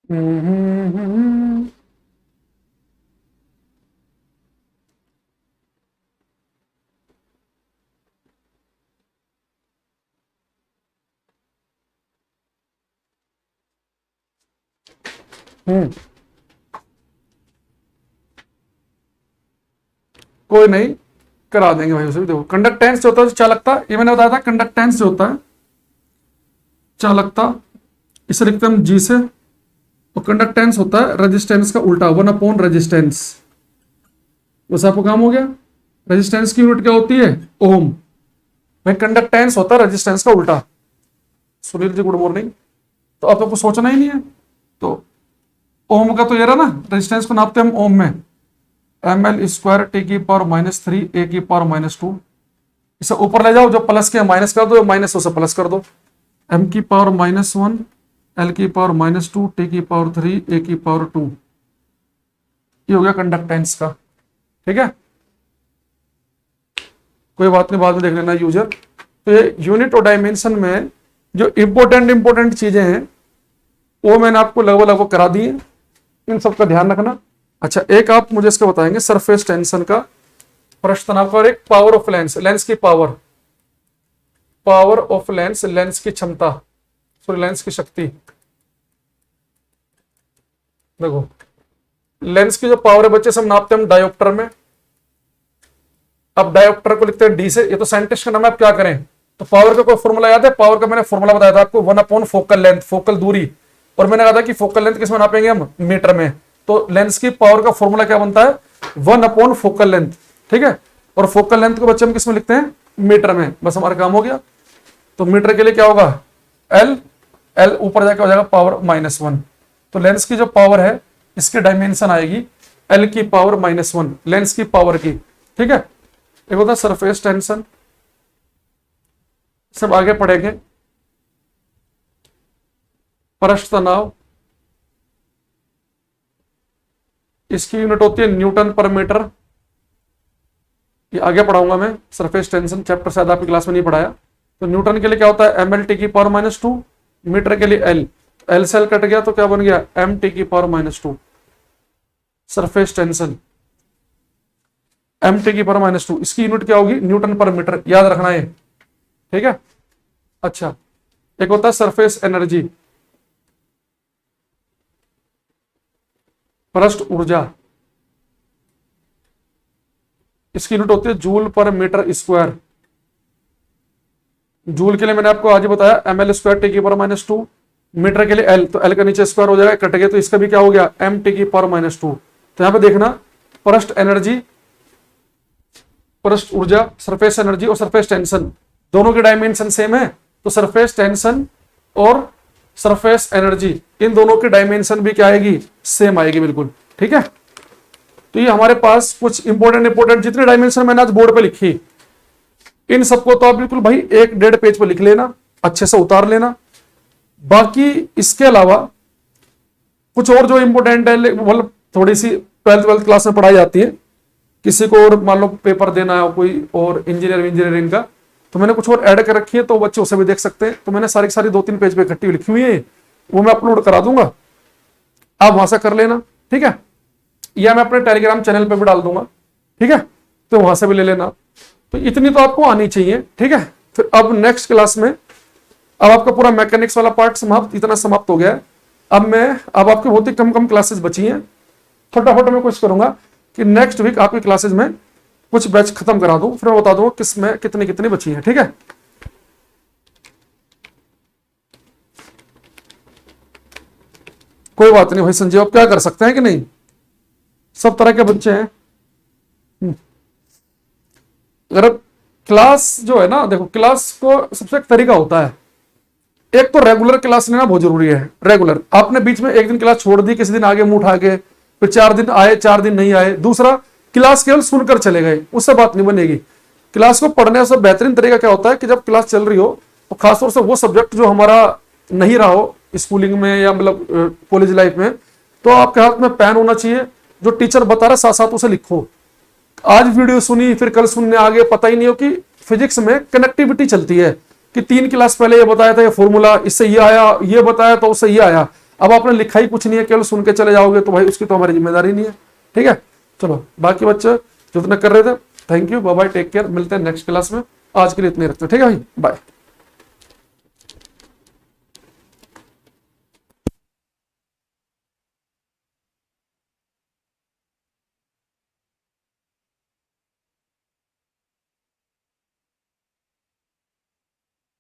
हम्म। कोई नहीं, करा देंगे भाई उसे भी। देखो कंडक्टेंस जो होता है चालकता, ये मैंने बताया था, कंडक्टेंस जो होता है चालकता, इसे लिखते हैं हम जी से, और कंडक्टेंस होता है रेजिस्टेंस का उल्टा, 1 अपॉन रेजिस्टेंस। बस आपको काम हो गया। रेजिस्टेंस की यूनिट क्या होती है, ओम। भाई कंडक्टेंस होता है रेजिस्टेंस का उल्टा। Sunil ji good morning. तो अब आपको सोचना ही नहीं है, तो ओम का तो ये रहा ना, रेजिस्टेंस को नापते हैं हम ओम में, ml स्क्वायर टी की पावर -3 ए की पावर -2। इसे ऊपर ले जाओ, जो प्लस के माइनस कर दो, माइनस से प्लस कर दो, m की पावर -1 l की पावर -2 टी की पावर 3 ए की पावर 2। ये हो गया कंडक्टेंस का। ठीक है, कोई बात नहीं, बाद में देख लेना यूजर। तो ये यूनिट और डायमेंशन में जो इंपॉर्टेंट चीजें हैं वो मैंने आपको लगभग करा दी है, इन सब का ध्यान रखना। अच्छा एक आप मुझे इसका बताएंगे सरफेस टेंशन का प्रश्न तनाव का, और एक पावर ऑफ लेंस, लेंस की power, power of lens, lens की क्षमता, सॉरी लेंस की शक्ति। देखो लेंस की जो पावर है बच्चे, सब नापते हैं हम डायोप्टर में। अब डायोप्टर को लिखते हैं डी से, ये तो साइंटिस्ट का नाम है, आप क्या करें। तो पावर का कोई फॉर्मूला याद है, पावर का मैंने फॉर्मूला बताया था आपको, 1 अपॉन फोकल लेंथ, फोकल दूरी, और मैंने कहा था कि फोकल लेंथ किस में नापेंगे हम, मीटर में। तो लेंस की पावर का फॉर्मूला क्या बनता है, 1 अपॉन फोकल लेंथ। ठीक है, और फोकल लेंथ को बच्चे हम किस में लिखते हैं, मीटर में। बस हमारा काम हो गया। तो मीटर के लिए क्या होगा, एल, एल ऊपर जाके हो जाएगा पावर -1। तो लेंस की जो पावर है इसकी डायमेंशन आएगी एल की पावर -1, लेंस की पावर की। ठीक है, एक होता है सरफेस टेंशन, सब आगे पढ़ेंगे। पृष्ठ तनाव, इसकी यूनिट होती है न्यूटन पर मीटर। ये आगे पढ़ाऊंगा मैं, सरफेस टेंशन चैप्टर शायद आपकी क्लास में नहीं पढ़ाया। तो न्यूटन के लिए क्या होता है, एम एल टी की पावर -2, मीटर के लिए एल, एल से एल कट गया तो क्या बन गया, एम टी की power -2। Surface tension M T की पावर -2, इसकी यूनिट क्या होगी, न्यूटन पर मीटर, याद रखना है, ठीक है। अच्छा, एक होता है सरफेस एनर्जी, पृष्ठ ऊर्जा, इसकी यूनिट होती है जूल पर मीटर स्क्वायर। जूल के लिए मैंने आपको आज ही बताया एम एल स्क्वायर टी की पावर -2, मीटर के लिए एल, तो एल का नीचे स्क्वायर हो जाएगा, कट गया तो इसका भी क्या हो गया, एम टी की पावर -2। तो यहां पे देखना पृष्ठ एनर्जी, पृष्ठ ऊर्जा, सरफेस एनर्जी और सरफेस टेंशन दोनों के डायमेंशन सेम है। तो सरफेस टेंशन और सरफेस एनर्जी इन दोनों की डायमेंशन भी क्या आएगी, सेम आएगी बिल्कुल, ठीक है। तो ये हमारे पास कुछ इंपॉर्टेंट जितने डायमेंशन मैंने आज बोर्ड पे लिखी, इन सबको तो आप बिल्कुल भाई 1-1.5 पेज पे लिख लेना, अच्छे से उतार लेना। बाकी इसके अलावा कुछ और जो इंपॉर्टेंट है, मतलब थोड़ी सी 12th क्लास में पढ़ाई जाती है, किसी को और मान लो पेपर देना है कोई और इंजीनियरिंग का, तो मैंने कुछ और ऐड कर रखी है, तो बच्चे उसे भी देख सकते हैं। तो मैंने सारी 2-3 पेज पे इकट्ठी लिखी हुई है, वो मैं अपलोड करा दूंगा, आप वहां से कर लेना, ठीक है। या मैं अपने टेलीग्राम चैनल पे भी डाल दूंगा, ठीक है, तो वहां से भी ले लेना। तो इतनी तो आपको आनी चाहिए, ठीक है। फिर अब नेक्स्ट क्लास में, अब आपका पूरा मैकेनिक्स वाला पार्ट समाप्त, इतना समाप्त हो गया है। अब आपकी बहुत ही कम क्लासेस बची हैं। फटाफट मैं कोशिश करूंगा कि नेक्स्ट वीक आपकी क्लासेस में कुछ बैच खत्म करा दूं, फिर मैं बता दूंगा किसमें कितनी बची है, ठीक है। कोई बात नहीं भाई संजीव, आप क्या कर सकते हैं कि नहीं, सब तरह के बच्चे हैं। अगर क्लास जो है ना, देखो क्लास को सबसे एक तरीका होता है, एक तो रेगुलर क्लास लेना बहुत जरूरी है। रेगुलर, आपने बीच में एक दिन क्लास छोड़ दी, किसी दिन आगे मुंह उठा के, फिर 4 दिन आए 4 दिन नहीं आए। दूसरा, क्लास केवल सुनकर चले गए, उससे बात नहीं बनेगी। क्लास को पढ़ने का बेहतरीन तरीका क्या होता है कि जब क्लास चल रही हो तो खासतौर से वो सब्जेक्ट जो हमारा नहीं रहा हो स्कूलिंग में या मतलब कॉलेज लाइफ में, तो आपके हाथ में पेन होना चाहिए, जो टीचर बता रहा साथ साथ उसे लिखो। आज वीडियो सुनी फिर कल सुनने आगे, पता ही नहीं हो कि फिजिक्स में कनेक्टिविटी चलती है कि 3 क्लास पहले ये बताया था ये फॉर्मूला, इससे ये आया, ये बताया तो उससे ये आया। अब आपने लिखा ही कुछ नहीं है, केवल सुन के चले जाओगे तो भाई उसकी तो हमारी जिम्मेदारी नहीं है, ठीक है। चलो बाकी बच्चे जितना कर रहे थे, thank you, bye bye, take care, मिलते हैं नेक्स्ट क्लास में। आज के लिए इतने रखते हैं, ठीक है भाई, बाय।